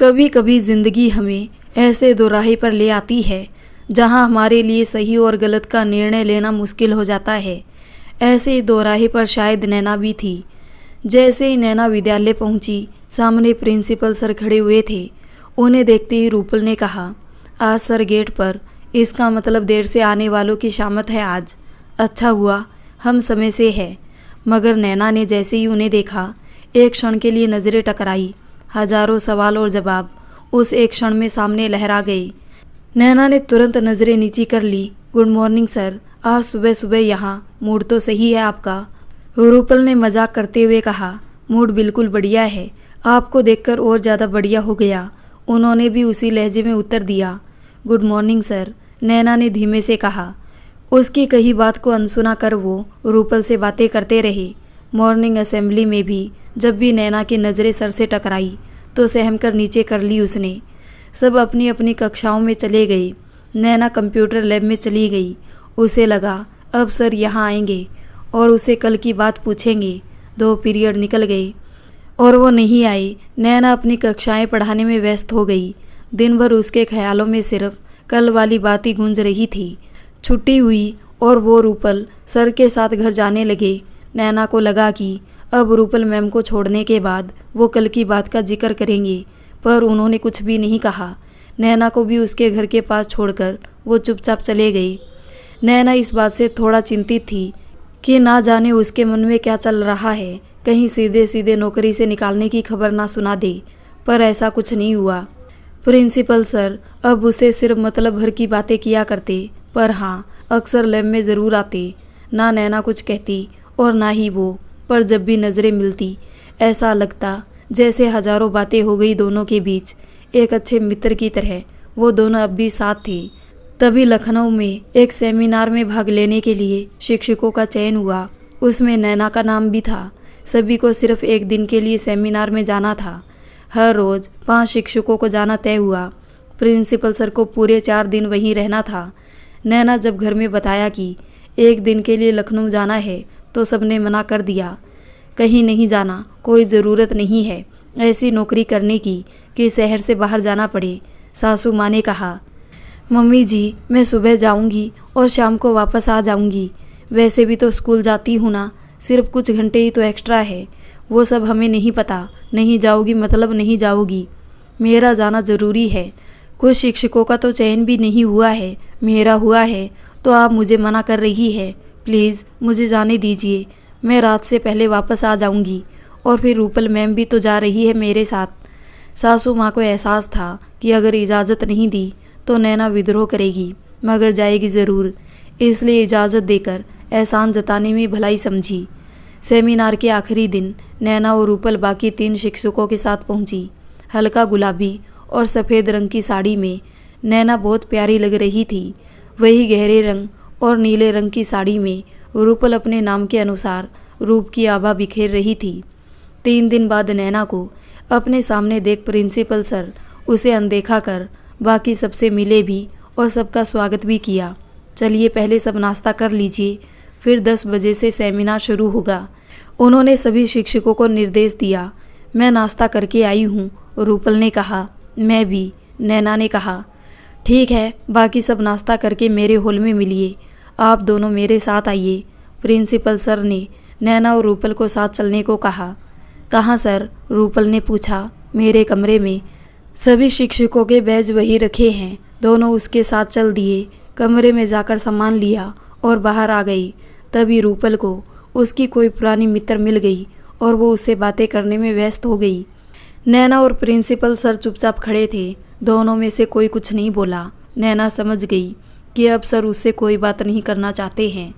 कभी कभी ज़िंदगी हमें ऐसे दोराहे पर ले आती है जहां हमारे लिए सही और गलत का निर्णय लेना मुश्किल हो जाता है। ऐसे ही दोराहे पर शायद नैना भी थी। जैसे ही नैना विद्यालय पहुंची, सामने प्रिंसिपल सर खड़े हुए थे। उन्हें देखते ही रूपल ने कहा, आज सर गेट पर, इसका मतलब देर से आने वालों की शामत है आज। अच्छा हुआ हम समय से है। मगर नैना ने जैसे ही उन्हें देखा, एक क्षण के लिए नज़रें टकराई। हजारों सवाल और जवाब उस एक क्षण में सामने लहरा गए। नैना ने तुरंत नज़रें नीची कर ली। गुड मॉर्निंग सर, आज सुबह सुबह यहाँ, मूड तो सही है आपका? रूपल ने मजाक करते हुए कहा, मूड बिल्कुल बढ़िया है, आपको देखकर और ज़्यादा बढ़िया हो गया। उन्होंने भी उसी लहजे में उत्तर दिया। गुड मॉर्निंग सर, नैना ने धीमे से कहा। उसकी कही बात को अनसुना कर वो रूपल से बातें करते रहे। मॉर्निंग असेंबली में भी जब भी नैना की नज़रें सर से टकराई तो सहम कर नीचे कर ली उसने। सब अपनी अपनी कक्षाओं में चले गए। नैना कंप्यूटर लैब में चली गई। उसे लगा अब सर यहाँ आएंगे और उसे कल की बात पूछेंगे। 2 पीरियड निकल गए और वो नहीं आए। नैना अपनी कक्षाएं पढ़ाने में व्यस्त हो गई। दिन भर उसके ख्यालों में सिर्फ कल वाली बात ही गूंज रही थी। छुट्टी हुई और वो रूपल सर के साथ घर जाने लगे। नैना को लगा कि अब रूपल मैम को छोड़ने के बाद वो कल की बात का जिक्र करेंगे, पर उन्होंने कुछ भी नहीं कहा। नैना को भी उसके घर के पास छोड़कर वो चुपचाप चले गए। नैना इस बात से थोड़ा चिंतित थी कि ना जाने उसके मन में क्या चल रहा है, कहीं सीधे सीधे नौकरी से निकालने की खबर ना सुना दे, पर ऐसा कुछ नहीं हुआ। प्रिंसिपल सर अब उसे सिर्फ मतलब भर की बातें किया करते, पर हाँ, अक्सर लैब में ज़रूर आते। ना नैना कुछ कहती और ना ही वो, पर जब भी नज़रें मिलती ऐसा लगता जैसे हजारों बातें हो गई दोनों के बीच। एक अच्छे मित्र की तरह वो दोनों अब भी साथ थे। तभी लखनऊ में एक सेमिनार में भाग लेने के लिए शिक्षकों का चयन हुआ। उसमें नैना का नाम भी था। सभी को सिर्फ एक दिन के लिए सेमिनार में जाना था। हर रोज़ 5 शिक्षकों को जाना तय हुआ। प्रिंसिपल सर को पूरे 4 दिन वहीं रहना था। नैना जब घर में बताया कि एक दिन के लिए लखनऊ जाना है तो सबने मना कर दिया। कहीं नहीं जाना, कोई ज़रूरत नहीं है ऐसी नौकरी करने की कि शहर से बाहर जाना पड़े। सासू माँ ने कहा, मम्मी जी मैं सुबह जाऊंगी और शाम को वापस आ जाऊंगी। वैसे भी तो स्कूल जाती हूँ ना, सिर्फ कुछ घंटे ही तो एक्स्ट्रा है। वो सब हमें नहीं पता। नहीं जाओगी मतलब नहीं जाओगी। मेरा जाना ज़रूरी है। कुछ शिक्षकों का तो चयन भी नहीं हुआ है, मेरा हुआ है, तो आप मुझे मना कर रही है। प्लीज़ मुझे जाने दीजिए। मैं रात से पहले वापस आ जाऊंगी। और फिर रूपल मैम भी तो जा रही है मेरे साथ। सासू माँ को एहसास था कि अगर इजाज़त नहीं दी तो नैना विद्रोह करेगी, मगर जाएगी ज़रूर। इसलिए इजाज़त देकर एहसान जताने में भलाई समझी। सेमिनार के आखिरी दिन नैना और रूपल बाकी 3 शिक्षकों के साथ पहुंची। हल्का गुलाबी और सफ़ेद रंग की साड़ी में नैना बहुत प्यारी लग रही थी। वही गहरे रंग और नीले रंग की साड़ी में रूपल अपने नाम के अनुसार रूप की आभा बिखेर रही थी। 3 दिन बाद नैना को अपने सामने देख प्रिंसिपल सर उसे अनदेखा कर बाकी सबसे मिले भी और सबका स्वागत भी किया। चलिए पहले सब नाश्ता कर लीजिए, फिर 10 बजे से सेमिनार शुरू होगा। उन्होंने सभी शिक्षकों को निर्देश दिया। मैं नाश्ता करके आई हूँ, रूपल ने कहा। मैं भी, नैना ने कहा। ठीक है, बाकी सब नाश्ता करके मेरे हॉल में मिलिए। आप दोनों मेरे साथ आइए। प्रिंसिपल सर ने नैना और रूपल को साथ चलने को कहा। कहाँ सर? रूपल ने पूछा। मेरे कमरे में। सभी शिक्षकों के बैज वही रखे हैं। दोनों उसके साथ चल दिए। कमरे में जाकर सामान लिया और बाहर आ गई। तभी रूपल को उसकी कोई पुरानी मित्र मिल गई और वो उससे बातें करने में व्यस्त हो गई। नैना और प्रिंसिपल सर चुपचाप खड़े थे। दोनों में से कोई कुछ नहीं बोला। नैना समझ गई कि अब सर उससे कोई बात नहीं करना चाहते हैं।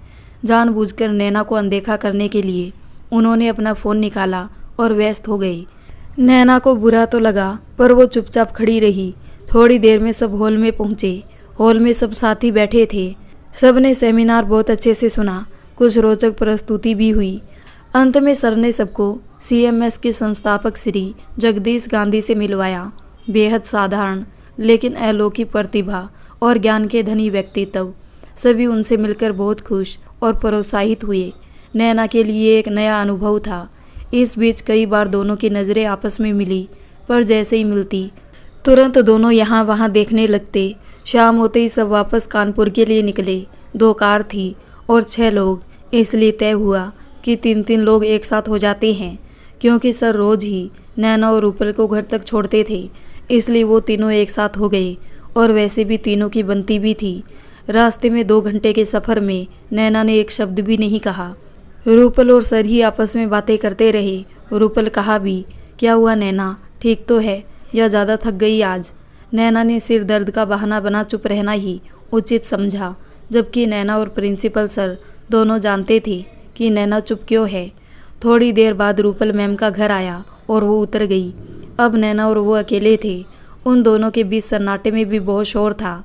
जानबूझकर नैना को अनदेखा करने के लिए उन्होंने अपना फ़ोन निकाला और व्यस्त हो गई। नैना को बुरा तो लगा, पर वो चुपचाप खड़ी रही। थोड़ी देर में सब हॉल में पहुँचे। हॉल में सब साथी बैठे थे। सब ने सेमिनार बहुत अच्छे से सुना। कुछ रोचक प्रस्तुति भी हुई। अंत में सर ने सबको CMS के संस्थापक श्री जगदीश गांधी से मिलवाया। बेहद साधारण लेकिन अलौकिक प्रतिभा और ज्ञान के धनी व्यक्तित्व। सभी उनसे मिलकर बहुत खुश और प्रोत्साहित हुए। नैना के लिए एक नया अनुभव था। इस बीच कई बार दोनों की नज़रें आपस में मिली, पर जैसे ही मिलती तुरंत दोनों यहाँ वहाँ देखने लगते। शाम होते ही सब वापस कानपुर के लिए निकले। 2 कार थी और 6 लोग, इसलिए तय हुआ कि 3-3 लोग एक साथ हो जाते हैं, क्योंकि सर रोज ही नैना और रूपल को घर तक छोड़ते थे, इसलिए वो तीनों एक साथ हो गए। और वैसे भी तीनों की बनती भी थी। रास्ते में 2 घंटे के सफ़र में नैना ने एक शब्द भी नहीं कहा। रूपल और सर ही आपस में बातें करते रहे। रूपल कहा भी, क्या हुआ नैना, ठीक तो है या ज़्यादा थक गई आज? नैना ने सिर दर्द का बहाना बना चुप रहना ही उचित समझा, जबकि नैना और प्रिंसिपल सर दोनों जानते थे कि नैना चुप क्यों है। थोड़ी देर बाद रूपल मैम का घर आया और वो उतर गई। अब नैना और वो अकेले थे। उन दोनों के बीच सन्नाटे में भी बहुत शोर था।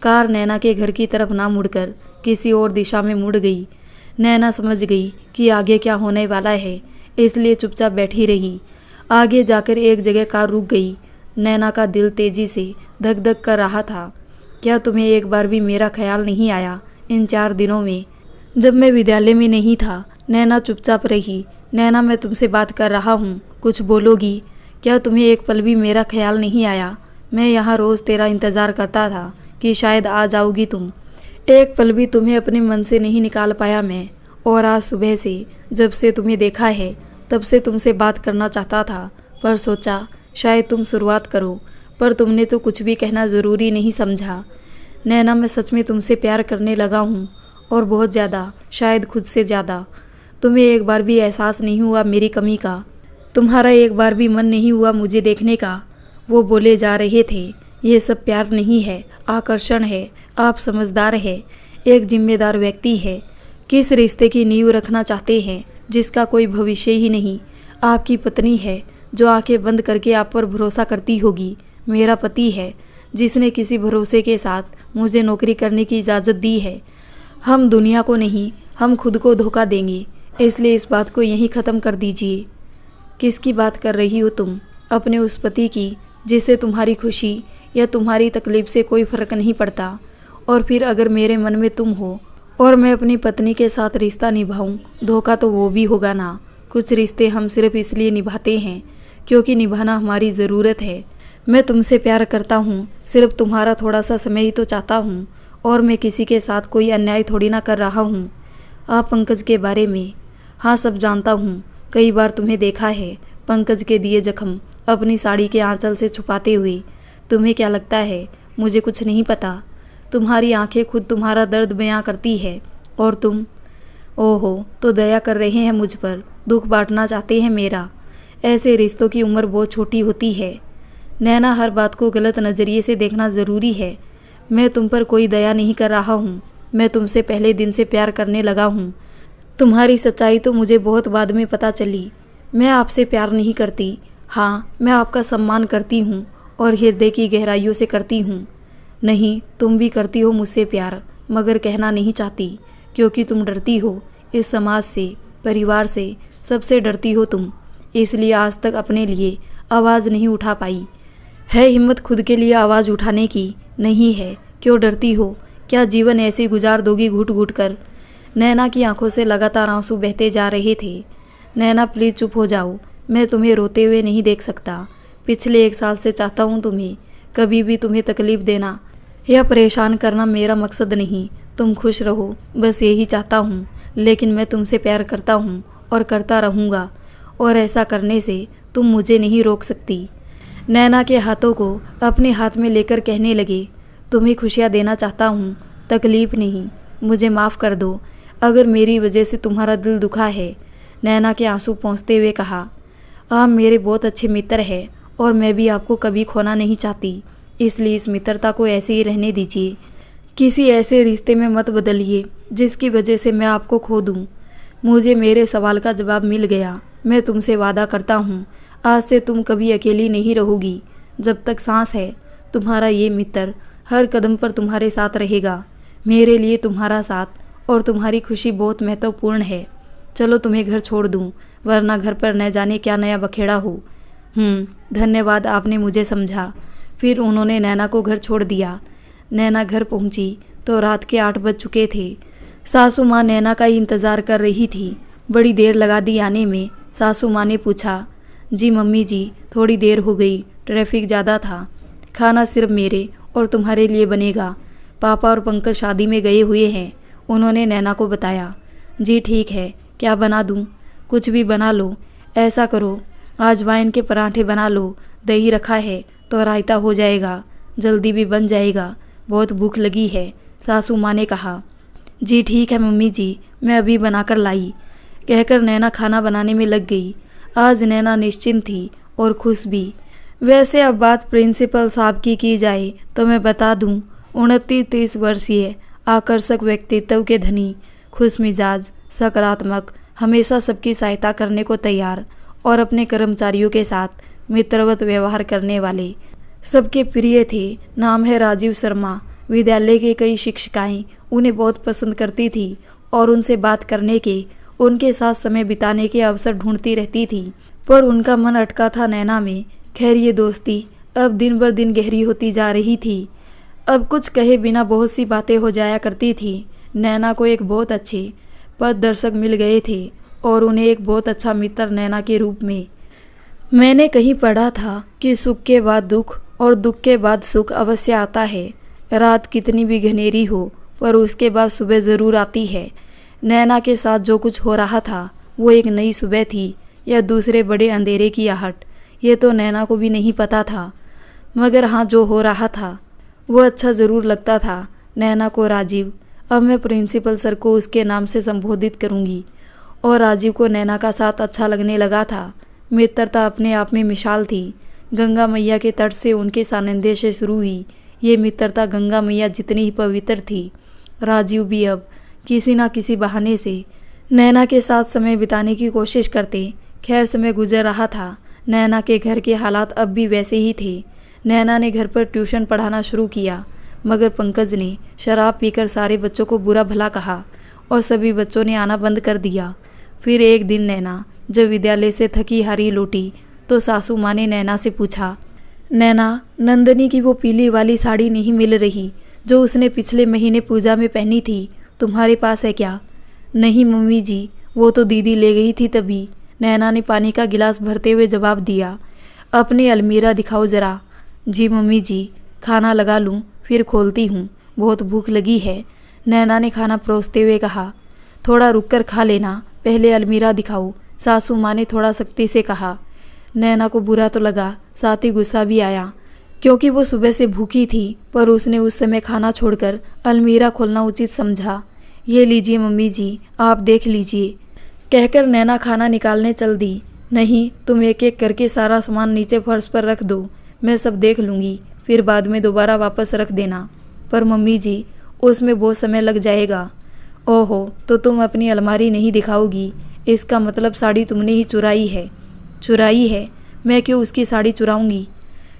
कार नैना के घर की तरफ ना मुड़कर किसी और दिशा में मुड़ गई। नैना समझ गई कि आगे क्या होने वाला है, इसलिए चुपचाप बैठी रही। आगे जाकर एक जगह कार रुक गई। नैना का दिल तेजी से धक धक कर रहा था। क्या तुम्हें एक बार भी मेरा ख्याल नहीं आया इन 4 दिनों में? जब मैं विद्यालय में नहीं था। नैना चुपचाप रही। नैना, मैं तुमसे बात कर रहा हूँ, कुछ बोलोगी? क्या तुम्हें एक पल भी मेरा ख्याल नहीं आया? मैं यहाँ रोज़ तेरा इंतज़ार करता था कि शायद आ जाओगी तुम। एक पल भी तुम्हें अपने मन से नहीं निकाल पाया मैं। और आज सुबह से जब से तुम्हें देखा है तब से तुमसे बात करना चाहता था, पर सोचा शायद तुम शुरुआत करो, पर तुमने तो कुछ भी कहना ज़रूरी नहीं समझा। नैना, मैं सच में तुमसे प्यार करने लगा हूँ, और बहुत ज़्यादा, शायद खुद से ज़्यादा। तुम्हें एक बार भी एहसास नहीं हुआ मेरी कमी का? तुम्हारा एक बार भी मन नहीं हुआ मुझे देखने का? वो बोले जा रहे थे, ये सब प्यार नहीं है, आकर्षण है। आप समझदार है, एक जिम्मेदार व्यक्ति है। किस रिश्ते की नींव रखना चाहते हैं जिसका कोई भविष्य ही नहीं? आपकी पत्नी है जो आंखें बंद करके आप पर भरोसा करती होगी। मेरा पति है जिसने किसी भरोसे के साथ मुझे नौकरी करने की इजाज़त दी है। हम दुनिया को नहीं, हम खुद को धोखा देंगे, इसलिए इस बात को यहीं ख़त्म कर दीजिए। किसकी बात कर रही हो तुम? अपने उस पति की जिससे तुम्हारी खुशी या तुम्हारी तकलीफ से कोई फ़र्क नहीं पड़ता। और फिर अगर मेरे मन में तुम हो और मैं अपनी पत्नी के साथ रिश्ता निभाऊं, धोखा तो वो भी होगा ना। कुछ रिश्ते हम सिर्फ इसलिए निभाते हैं क्योंकि निभाना हमारी ज़रूरत है। मैं तुमसे प्यार करता हूँ, सिर्फ तुम्हारा थोड़ा सा समय ही तो चाहता हूँ, और मैं किसी के साथ कोई अन्याय थोड़ी ना कर रहा हूँ। आप पंकज के बारे में? हाँ, सब जानता हूँ। कई बार तुम्हें देखा है पंकज के दिए जख्म अपनी साड़ी के आंचल से छुपाते हुए। तुम्हें क्या लगता है मुझे कुछ नहीं पता? तुम्हारी आंखें खुद तुम्हारा दर्द बयां करती है, और तुम, ओहो, तो दया कर रहे हैं मुझ पर, दुख बांटना चाहते हैं मेरा। ऐसे रिश्तों की उम्र बहुत छोटी होती है। नैना, हर बात को गलत नज़रिए से देखना ज़रूरी है। मैं तुम पर कोई दया नहीं कर रहा हूँ। मैं तुमसे पहले दिन से प्यार करने लगा हूँ। तुम्हारी सच्चाई तो मुझे बहुत बाद में पता चली। मैं आपसे प्यार नहीं करती। हाँ, मैं आपका सम्मान करती हूँ और हृदय की गहराइयों से करती हूँ। नहीं, तुम भी करती हो मुझसे प्यार, मगर कहना नहीं चाहती, क्योंकि तुम डरती हो इस समाज से, परिवार से, सबसे डरती हो तुम। इसलिए आज तक अपने लिए आवाज़ नहीं उठा पाई। है हिम्मत खुद के लिए आवाज़ उठाने की? नहीं है। क्यों डरती हो? क्या जीवन ऐसे गुजार दोगी घुट घुट कर? नैना की आंखों से लगातार आंसू बहते जा रहे थे। नैना, प्लीज़ चुप हो जाओ। मैं तुम्हें रोते हुए नहीं देख सकता। पिछले 1 साल से चाहता हूँ तुम्हें, कभी भी तुम्हें तकलीफ़ देना या परेशान करना मेरा मकसद नहीं। तुम खुश रहो, बस यही चाहता हूँ। लेकिन मैं तुमसे प्यार करता हूँ और करता रहूँगा, और ऐसा करने से तुम मुझे नहीं रोक सकती। नैना के हाथों को अपने हाथ में लेकर कहने लगे, तुम्हें खुशियाँ देना चाहता हूँ, तकलीफ़ नहीं। मुझे माफ़ कर दो अगर मेरी वजह से तुम्हारा दिल दुखा है। नैना के आंसू पोंछते हुए कहा, आप मेरे बहुत अच्छे मित्र हैं और मैं भी आपको कभी खोना नहीं चाहती, इसलिए इस मित्रता को ऐसे ही रहने दीजिए। किसी ऐसे रिश्ते में मत बदलिए जिसकी वजह से मैं आपको खो दूँ। मुझे मेरे सवाल का जवाब मिल गया। मैं तुमसे वादा करता हूँ, आज से तुम कभी अकेली नहीं रहोगी। जब तक सांस है, तुम्हारा ये मित्र हर कदम पर तुम्हारे साथ रहेगा। मेरे लिए तुम्हारा साथ और तुम्हारी खुशी बहुत महत्वपूर्ण है। चलो तुम्हें घर छोड़ दूँ, वरना घर पर न जाने क्या नया बखेड़ा हो। धन्यवाद, आपने मुझे समझा। फिर उन्होंने नैना को घर छोड़ दिया। नैना घर पहुंची तो रात के 8 बज चुके थे। सासू माँ नैना का ही इंतज़ार कर रही थी। बड़ी देर लगा दी आने में। सासू माँ ने पूछा, जी मम्मी जी, थोड़ी देर हो गई, ट्रैफिक ज़्यादा था। खाना सिर्फ मेरे और तुम्हारे लिए बनेगा। पापा और पंकज शादी में गए हुए हैं, उन्होंने नैना को बताया। जी ठीक है, क्या बना दूं? कुछ भी बना लो। ऐसा करो, आज वाइन के पराठे बना लो, दही रखा है तो रायता हो जाएगा, जल्दी भी बन जाएगा, बहुत भूख लगी है, सासू माँ ने कहा। जी ठीक है मम्मी जी, मैं अभी बनाकर लाई, कहकर नैना खाना बनाने में लग गई। आज नैना निश्चिंत थी और खुश भी। वैसे अब बात प्रिंसिपल साहब की जाए तो मैं बता दूं, 29-30 वर्षीय आकर्षक व्यक्तित्व के धनी, खुश मिजाज, सकारात्मक, हमेशा सबकी सहायता करने को तैयार और अपने कर्मचारियों के साथ मित्रवत व्यवहार करने वाले, सबके प्रिय थे। नाम है राजीव शर्मा। विद्यालय की कई शिक्षिकाएं उन्हें बहुत पसंद करती थी और उनसे बात करने के, उनके साथ समय बिताने के अवसर ढूंढती रहती थी, पर उनका मन अटका था नैना में। खैर ये दोस्ती अब दिन बर दिन गहरी होती जा रही थी। अब कुछ कहे बिना बहुत सी बातें हो जाया करती थी। नैना को एक बहुत अच्छे पद दर्शक मिल गए थे और उन्हें एक बहुत अच्छा मित्र नैना के रूप में। मैंने कहीं पढ़ा था कि सुख के बाद दुख और दुख के बाद सुख अवश्य आता है। रात कितनी भी घनेरी हो पर उसके बाद सुबह ज़रूर आती है। नैना के साथ जो कुछ हो रहा था वो एक नई सुबह थी या दूसरे बड़े अंधेरे की आहट, ये तो नैना को भी नहीं पता था। मगर हाँ, जो हो रहा था वो अच्छा ज़रूर लगता था नैना को। राजीव, अब मैं प्रिंसिपल सर को उसके नाम से संबोधित करूँगी। और राजीव को नैना का साथ अच्छा लगने लगा था। मित्रता अपने आप में मिसाल थी। गंगा मैया के तट से उनके सानिध्य से शुरू हुई ये मित्रता गंगा मैया जितनी ही पवित्र थी। राजीव भी अब किसी न किसी बहाने से नैना के साथ समय बिताने की कोशिश करते। खैर समय गुजर रहा था। नैना के घर के हालात अब भी वैसे ही थे। नैना ने घर पर ट्यूशन पढ़ाना शुरू किया, मगर पंकज ने शराब पीकर सारे बच्चों को बुरा भला कहा और सभी बच्चों ने आना बंद कर दिया। फिर एक दिन नैना जब विद्यालय से थकी हारी लौटी तो सासू माँ ने नैना से पूछा, नैना, नंदनी की वो पीली वाली साड़ी नहीं मिल रही जो उसने पिछले महीने पूजा में पहनी थी, तुम्हारे पास है क्या? नहीं मम्मी जी, वो तो दीदी ले गई थी तभी, नैना ने पानी का गिलास भरते हुए जवाब दिया। अपनी अलमीरा दिखाओ ज़रा। जी मम्मी जी, खाना लगा लूँ फिर खोलती हूँ, बहुत भूख लगी है, नैना ने खाना परोसते हुए कहा। थोड़ा रुक कर खा लेना, पहले अलमीरा दिखाओ, सासू माँ ने थोड़ा सख्ती से कहा। नैना को बुरा तो लगा, साथ ही गुस्सा भी आया, क्योंकि वो सुबह से भूखी थी, पर उसने उस समय खाना छोड़कर अलमीरा खोलना उचित समझा। ये लीजिए मम्मी जी, आप देख लीजिए, कहकर नैना खाना निकालने चल दी। नहीं, तुम एक एक करके सारा सामान नीचे फर्श पर रख दो, मैं सब देख लूँगी, फिर बाद में दोबारा वापस रख देना। पर मम्मी जी, उसमें बहुत समय लग जाएगा। ओहो, तो तुम अपनी अलमारी नहीं दिखाओगी, इसका मतलब साड़ी तुमने ही चुराई है। चुराई है? मैं क्यों उसकी साड़ी चुराऊंगी?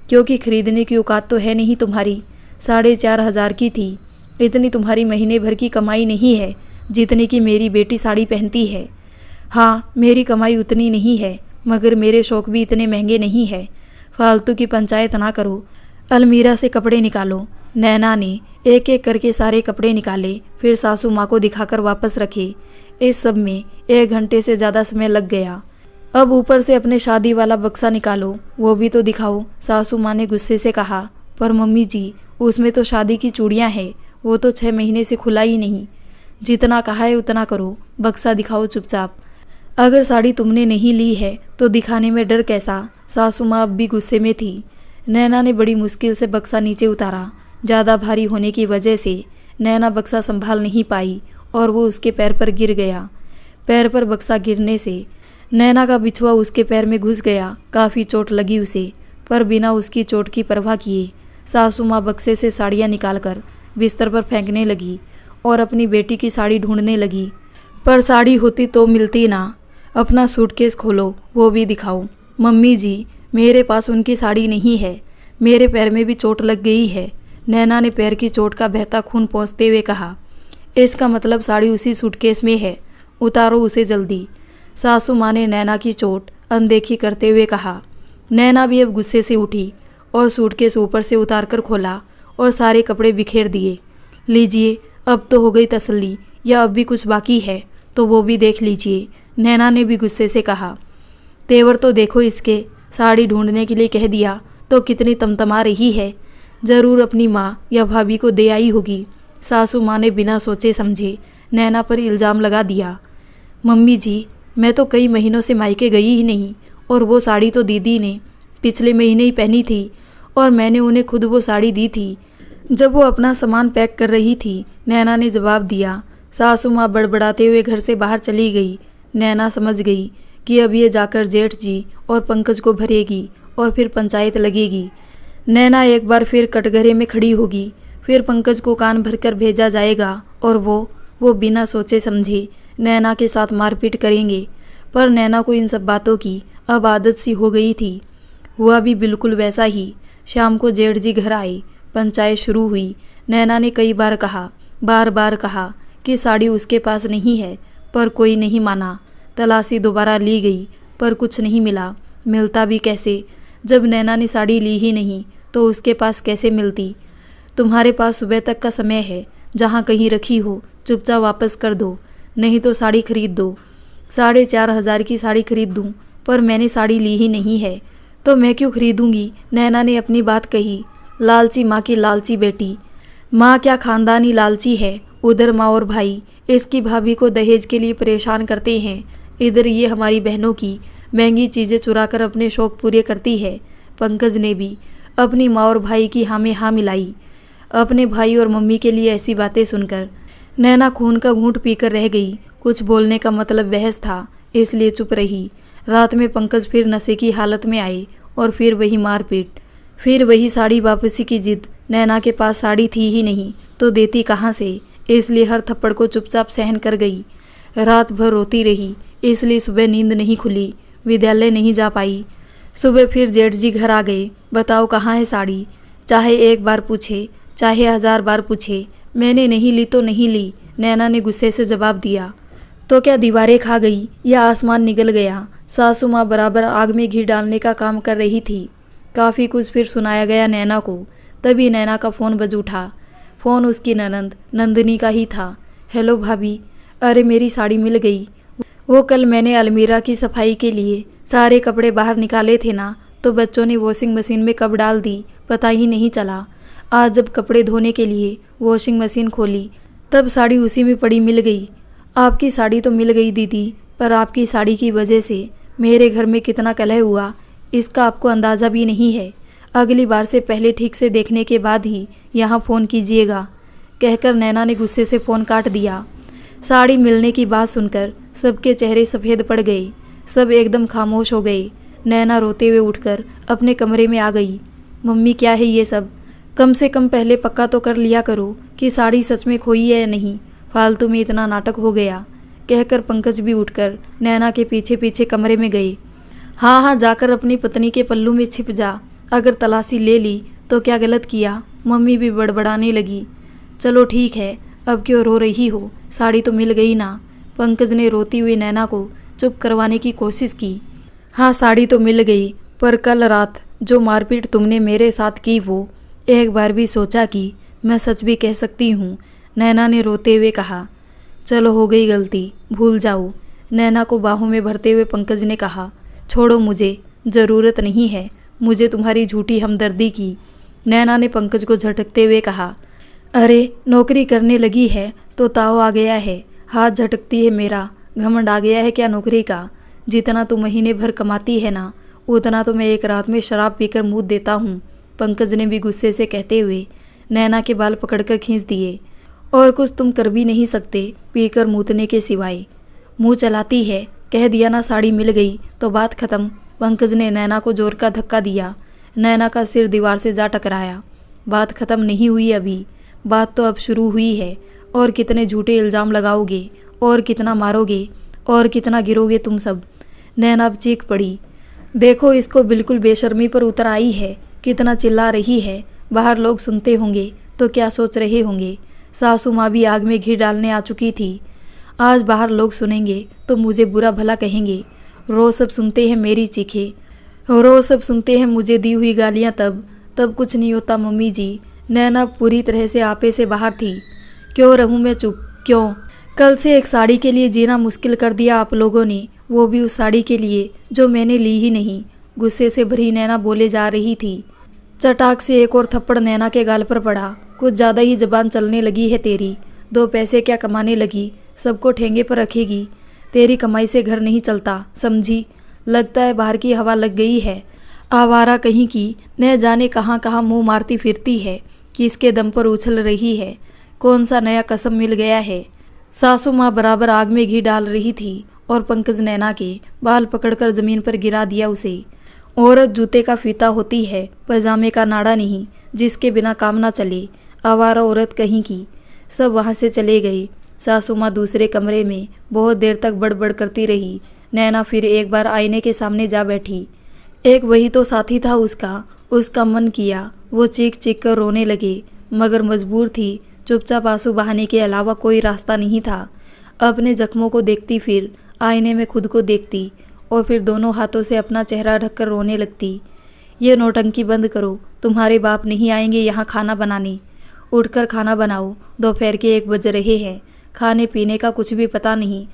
क्योंकि खरीदने की औकात तो है नहीं तुम्हारी। 4,500 की थी। इतनी तुम्हारी महीने भर की कमाई नहीं है जितनी कि मेरी बेटी साड़ी पहनती है। हाँ, मेरी कमाई उतनी नहीं है, मगर मेरे शौक भी इतने महंगे नहीं है। फालतू की पंचायत ना करो, अलमीरा से कपड़े निकालो। नैना ने एक एक करके सारे कपड़े निकाले, फिर सासू माँ को दिखाकर वापस रखे। इस सब में 1 घंटे से ज़्यादा समय लग गया। अब ऊपर से अपने शादी वाला बक्सा निकालो, वो भी तो दिखाओ, सासू माँ ने गुस्से से कहा। पर मम्मी जी, उसमें तो शादी की चूड़ियाँ हैं, वो तो 6 महीने से खुला ही नहीं। जितना कहा है उतना करो, बक्सा दिखाओ चुपचाप। अगर साड़ी तुमने नहीं ली है तो दिखाने में डर कैसा? सासू माँ अब भी गुस्से में थी। नैना ने बड़ी मुश्किल से बक्सा नीचे उतारा। ज़्यादा भारी होने की वजह से नैना बक्सा संभाल नहीं पाई और वो उसके पैर पर गिर गया। पैर पर बक्सा गिरने से नैना का बिछुआ उसके पैर में घुस गया। काफ़ी चोट लगी उसे, पर बिना उसकी चोट की परवाह किए सासू माँ बक्से से साड़ियाँ निकालकर बिस्तर पर फेंकने लगी और अपनी बेटी की साड़ी ढूंढने लगी। पर साड़ी होती तो मिलती ना। अपना सूटकेस खोलो, वो भी दिखाओ। मम्मी जी, मेरे पास उनकी साड़ी नहीं है, मेरे पैर में भी चोट लग गई है, नैना ने पैर की चोट का बहता खून पोंछते हुए कहा। इसका मतलब साड़ी उसी सूटकेस में है, उतारो उसे जल्दी, सासू माँ ने नैना की चोट अनदेखी करते हुए कहा। नैना भी अब गुस्से से उठी और सूटकेस ऊपर से उतार कर खोला और सारे कपड़े बिखेर दिए। लीजिए, अब तो हो गई तसल्ली, या अब भी कुछ बाकी है तो वो भी देख लीजिए, नैना ने भी गुस्से से कहा। तेवर तो देखो इसके, साड़ी ढूंढने के लिए कह दिया तो कितनी तमतमा रही है, ज़रूर अपनी माँ या भाभी को दे आई होगी। सासू माँ ने बिना सोचे समझे नैना पर इल्ज़ाम लगा दिया। मम्मी जी, मैं तो कई महीनों से मायके गई ही नहीं, और वो साड़ी तो दीदी ने पिछले महीने ही पहनी थी, और मैंने उन्हें खुद वो साड़ी दी थी जब वो अपना सामान पैक कर रही थी, नैना ने जवाब दिया। सासू माँ बड़बड़ाते हुए घर से बाहर चली गई। नैना समझ गई कि अब ये जाकर जेठ जी और पंकज को भरेगी और फिर पंचायत लगेगी। नैना एक बार फिर कटघरे में खड़ी होगी, फिर पंकज को कान भरकर भेजा जाएगा और वो बिना सोचे समझे नैना के साथ मारपीट करेंगे। पर नैना को इन सब बातों की अब आदत सी हो गई थी। हुआ भी बिल्कुल वैसा ही। शाम को जेठ जी घर आए, पंचायत शुरू हुई। नैना ने कई बार कहा, बार बार कहा कि साड़ी उसके पास नहीं है, पर कोई नहीं माना। तलाशी दोबारा ली गई, पर कुछ नहीं मिला। मिलता भी कैसे, जब नैना ने साड़ी ली ही नहीं तो उसके पास कैसे मिलती। तुम्हारे पास सुबह तक का समय है, जहाँ कहीं रखी हो चुपचाप वापस कर दो, नहीं तो साड़ी खरीद दो। 4,500 की साड़ी खरीद दूँ, पर मैंने साड़ी ली ही नहीं है, तो मैं क्यों खरीदूंगी। नैना ने अपनी बात कही। लालची माँ की लालची बेटी। माँ क्या खानदानी लालची है। उधर माँ और भाई इसकी भाभी को दहेज के लिए परेशान करते हैं, इधर ये हमारी बहनों की महंगी चीज़ें चुराकर अपने शौक पूरे करती है। पंकज ने भी अपनी माँ और भाई की हाँ में हाँ मिलाई। अपने भाई और मम्मी के लिए ऐसी बातें सुनकर नैना खून का घूंट पीकर रह गई। कुछ बोलने का मतलब बहस था, इसलिए चुप रही। रात में पंकज फिर नशे की हालत में आए और फिर वही मारपीट, फिर वही साड़ी वापसी की जिद। नैना के पास साड़ी थी ही नहीं तो देती कहाँ से, इसलिए हर थप्पड़ को चुपचाप सहन कर गई। रात भर रोती रही, इसलिए सुबह नींद नहीं खुली, विद्यालय नहीं जा पाई। सुबह फिर जेठ जी घर आ गए। बताओ कहाँ है साड़ी। चाहे एक बार पूछे, चाहे 1000 बार पूछे, मैंने नहीं ली तो नहीं ली, नैना ने गुस्से से जवाब दिया। तो क्या दीवारें खा गई या आसमान निगल गया। सासू माँ बराबर आग में घी डालने का काम कर रही थी। काफ़ी कुछ फिर सुनाया गया नैना को। तभी नैना का फ़ोन बज उठा। फ़ोन उसकी ननंद नंदिनी का ही था। हेलो भाभी, अरे मेरी साड़ी मिल गई। वो कल मैंने अलमीरा की सफाई के लिए सारे कपड़े बाहर निकाले थे ना, तो बच्चों ने वॉशिंग मशीन में कब डाल दी पता ही नहीं चला। आज जब कपड़े धोने के लिए वॉशिंग मशीन खोली तब साड़ी उसी में पड़ी मिल गई। आपकी साड़ी तो मिल गई दीदी, पर आपकी साड़ी की वजह से मेरे घर में कितना कलह हुआ इसका आपको अंदाज़ा भी नहीं है। अगली बार से पहले ठीक से देखने के बाद ही यहाँ फ़ोन कीजिएगा, कहकर नैना ने गुस्से से फ़ोन काट दिया। साड़ी मिलने की बात सुनकर सबके चेहरे सफ़ेद पड़ गए। सब एकदम खामोश हो गए। नैना रोते हुए उठकर अपने कमरे में आ गई। मम्मी क्या है ये सब, कम से कम पहले पक्का तो कर लिया करो कि साड़ी सच में खोई है या नहीं, फालतू में इतना नाटक हो गया, कहकर पंकज भी उठकर नैना के पीछे पीछे कमरे में गए। हाँ हाँ, जाकर अपनी पत्नी के पल्लू में छिप जा, अगर तलाशी ले ली तो क्या गलत किया। मम्मी भी बड़बड़ाने लगी। चलो ठीक है, अब क्यों रो रही हो, साड़ी तो मिल गई ना। पंकज ने रोती हुई नैना को चुप करवाने की कोशिश की। हाँ साड़ी तो मिल गई, पर कल रात जो मारपीट तुमने मेरे साथ की वो एक बार भी सोचा कि मैं सच भी कह सकती हूँ, नैना ने रोते हुए कहा। चलो हो गई गलती, भूल जाओ, नैना को बाहों में भरते हुए पंकज ने कहा। छोड़ो मुझे, ज़रूरत नहीं है मुझे तुम्हारी झूठी हमदर्दी की, नैना ने पंकज को झटकते हुए कहा। अरे नौकरी करने लगी है तो ताव आ गया है, हाथ झटकती है मेरा, घमंड आ गया है क्या नौकरी का। जितना तू महीने भर कमाती है ना, उतना तो मैं एक रात में शराब पीकर मूत देता हूँ, पंकज ने भी गुस्से से कहते हुए नैना के बाल पकड़कर खींच दिए। और कुछ तुम कर भी नहीं सकते पीकर मूतने के सिवाय, मुँह चलाती है, कह दिया ना साड़ी मिल गई तो बात खत्म। पंकज ने नैना को जोर का धक्का दिया। नैना का सिर दीवार से जा टकराया। बात खत्म नहीं हुई अभी, बात तो अब शुरू हुई है। और कितने झूठे इल्ज़ाम लगाओगे, और कितना मारोगे, और कितना गिरोगे तुम सब। नैना अब चीख पड़ी। देखो इसको बिल्कुल बेशर्मी पर उतर आई है, कितना चिल्ला रही है। बाहर लोग सुनते होंगे तो क्या सोच रहे होंगे। सासू माँ भी आग में घी डालने आ चुकी थी। आज बाहर लोग सुनेंगे तो मुझे बुरा भला कहेंगे। रोज़ सब सुनते हैं मेरी चीखें, रोज़ सब सुनते हैं मुझे दी हुई गालियाँ। तब कुछ नहीं होता मम्मी जी। नैना पूरी तरह से आपे से बाहर थी। क्यों रहूँ मैं चुप, क्यों। कल से एक साड़ी के लिए जीना मुश्किल कर दिया आप लोगों ने, वो भी उस साड़ी के लिए जो मैंने ली ही नहीं। गुस्से से भरी नैना बोले जा रही थी। चटाक से एक और थप्पड़ नैना के गाल पर पड़ा। कुछ ज़्यादा ही जबान चलने लगी है तेरी। 2 पैसे क्या कमाने लगी, सबको ठेंगे पर रखेगी। तेरी कमाई से घर नहीं चलता, समझी? लगता है बाहर की हवा लग गई है। आवारा कहीं की, न जाने कहाँ कहाँ मुँह मारती फिरती है, किसके दम पर उछल रही है। कौन सा नया कसम मिल गया है। सासू माँ बराबर आग में घी डाल रही थी और पंकज नैना के बाल पकड़कर जमीन पर गिरा दिया उसे। औरत जूते का फीता होती है, पजामे का नाड़ा नहीं, जिसके बिना काम ना चले। आवारा औरत कहीं की। सब वहाँ से चले गए। सासू माँ दूसरे कमरे में बहुत देर तक बड़बड़ करती रही। नैना फिर एक बार आईने के सामने जा बैठी। एक वही तो साथी था उसका मन किया वो चीख चीख कर रोने लगे, मगर मजबूर थी। चुपचाप आंसू बहाने के अलावा कोई रास्ता नहीं था। अपने जख्मों को देखती, फिर आईने में खुद को देखती और फिर दोनों हाथों से अपना चेहरा ढककर रोने लगती। ये नौटंकी बंद करो, तुम्हारे बाप नहीं आएंगे यहाँ खाना बनाने। उठकर खाना बनाओ, दोपहर के 1 बज रहे हैं। खाने पीने का कुछ भी पता नहीं,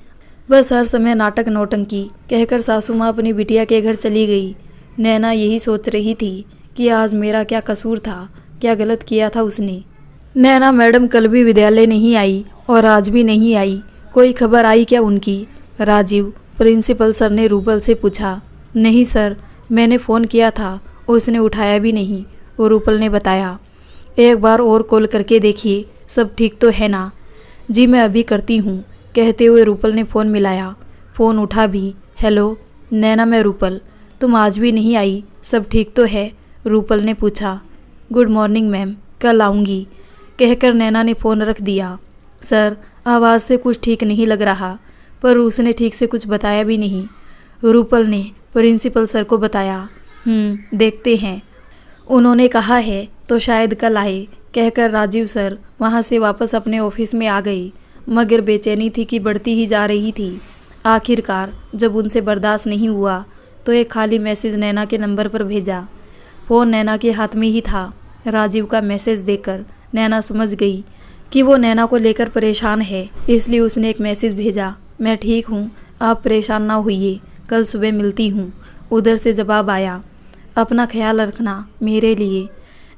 बस हर समय नाटक नौटंकी, कहकर सासू माँ अपनी बिटिया के घर चली गई। नैना यही सोच रही थी कि आज मेरा क्या कसूर था, क्या गलत किया था उसने। नैना मैडम कल भी विद्यालय नहीं आई और आज भी नहीं आई। कोई खबर आई क्या उनकी? राजीव प्रिंसिपल सर ने रूपल से पूछा। नहीं सर, मैंने फ़ोन किया था, उसने उठाया भी नहीं, वो रूपल ने बताया। एक बार और कॉल करके देखिए, सब ठीक तो है ना? जी मैं अभी करती हूँ, कहते हुए रूपल ने फ़ोन मिलाया। फ़ोन उठा भी। हेलो नैना, मैं रूपल। तुम आज भी नहीं आई, सब ठीक तो है? रूपल ने पूछा। गुड मॉर्निंग मैम, कल आऊँगी, कहकर नैना ने फ़ोन रख दिया। सर, आवाज़ से कुछ ठीक नहीं लग रहा, पर उसने ठीक से कुछ बताया भी नहीं। रूपल ने प्रिंसिपल सर को बताया। देखते हैं, उन्होंने कहा है तो शायद कल आए, कहकर राजीव सर वहाँ से वापस अपने ऑफिस में आ गए। मगर बेचैनी थी कि बढ़ती ही जा रही थी। आखिरकार जब उनसे बर्दाश्त नहीं हुआ तो एक खाली मैसेज नैना के नंबर पर भेजा। फ़ोन नैना के हाथ में ही था। राजीव का मैसेज देखकर नैना समझ गई कि वो नैना को लेकर परेशान है, इसलिए उसने एक मैसेज भेजा। मैं ठीक हूँ, आप परेशान ना होइए, कल सुबह मिलती हूँ। उधर से जवाब आया, अपना ख्याल रखना मेरे लिए।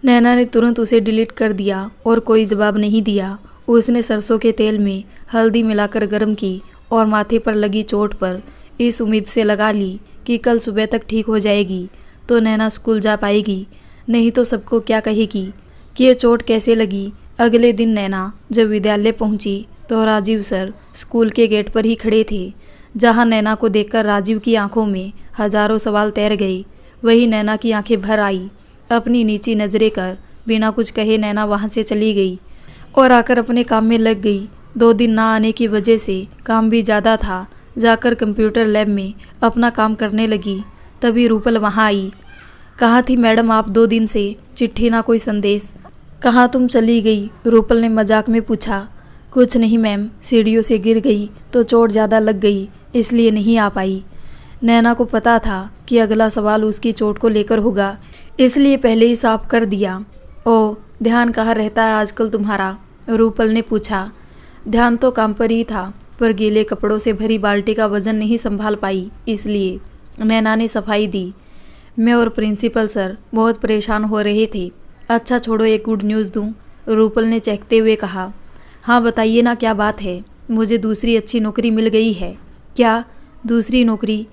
नैना ने तुरंत उसे डिलीट कर दिया और कोई जवाब नहीं दिया। उसने सरसों के तेल में हल्दी मिलाकर गर्म की और माथे पर लगी चोट पर इस उम्मीद से लगा ली कि कल सुबह तक ठीक हो जाएगी तो नैना स्कूल जा पाएगी, नहीं तो सबको क्या कहेगी कि ये चोट कैसे लगी। अगले दिन नैना जब विद्यालय पहुंची तो राजीव सर स्कूल के गेट पर ही खड़े थे। जहां नैना को देखकर राजीव की आंखों में हजारों सवाल तैर गए, वही नैना की आंखें भर आई। अपनी नीची नजरें कर बिना कुछ कहे नैना वहां से चली गई और आकर अपने काम में लग गई। 2 दिन ना आने की वजह से काम भी ज़्यादा था। जाकर कंप्यूटर लैब में अपना काम करने लगी। तभी रूपल वहाँ आई। कहाँ थी मैडम आप 2 दिन से? चिट्ठी ना कोई संदेश, कहाँ तुम चली गई? रूपल ने मजाक में पूछा। कुछ नहीं मैम, सीढ़ियों से गिर गई तो चोट ज़्यादा लग गई, इसलिए नहीं आ पाई। नैना को पता था कि अगला सवाल उसकी चोट को लेकर होगा, इसलिए पहले ही साफ कर दिया। ओह, ध्यान कहाँ रहता है आजकल तुम्हारा? रूपल ने पूछा। ध्यान तो काम पर ही था, पर गीले कपड़ों से भरी बाल्टी का वजन नहीं संभाल पाई, इसलिए। नैना ने सफाई दी। मैं और प्रिंसिपल सर बहुत परेशान हो रहे थे। अच्छा छोड़ो, एक गुड न्यूज़ दूँ? रूपल ने चहकते हुए कहा। हाँ बताइए ना, क्या बात है? मुझे दूसरी अच्छी नौकरी मिल गई है। क्या दूसरी नौकरी?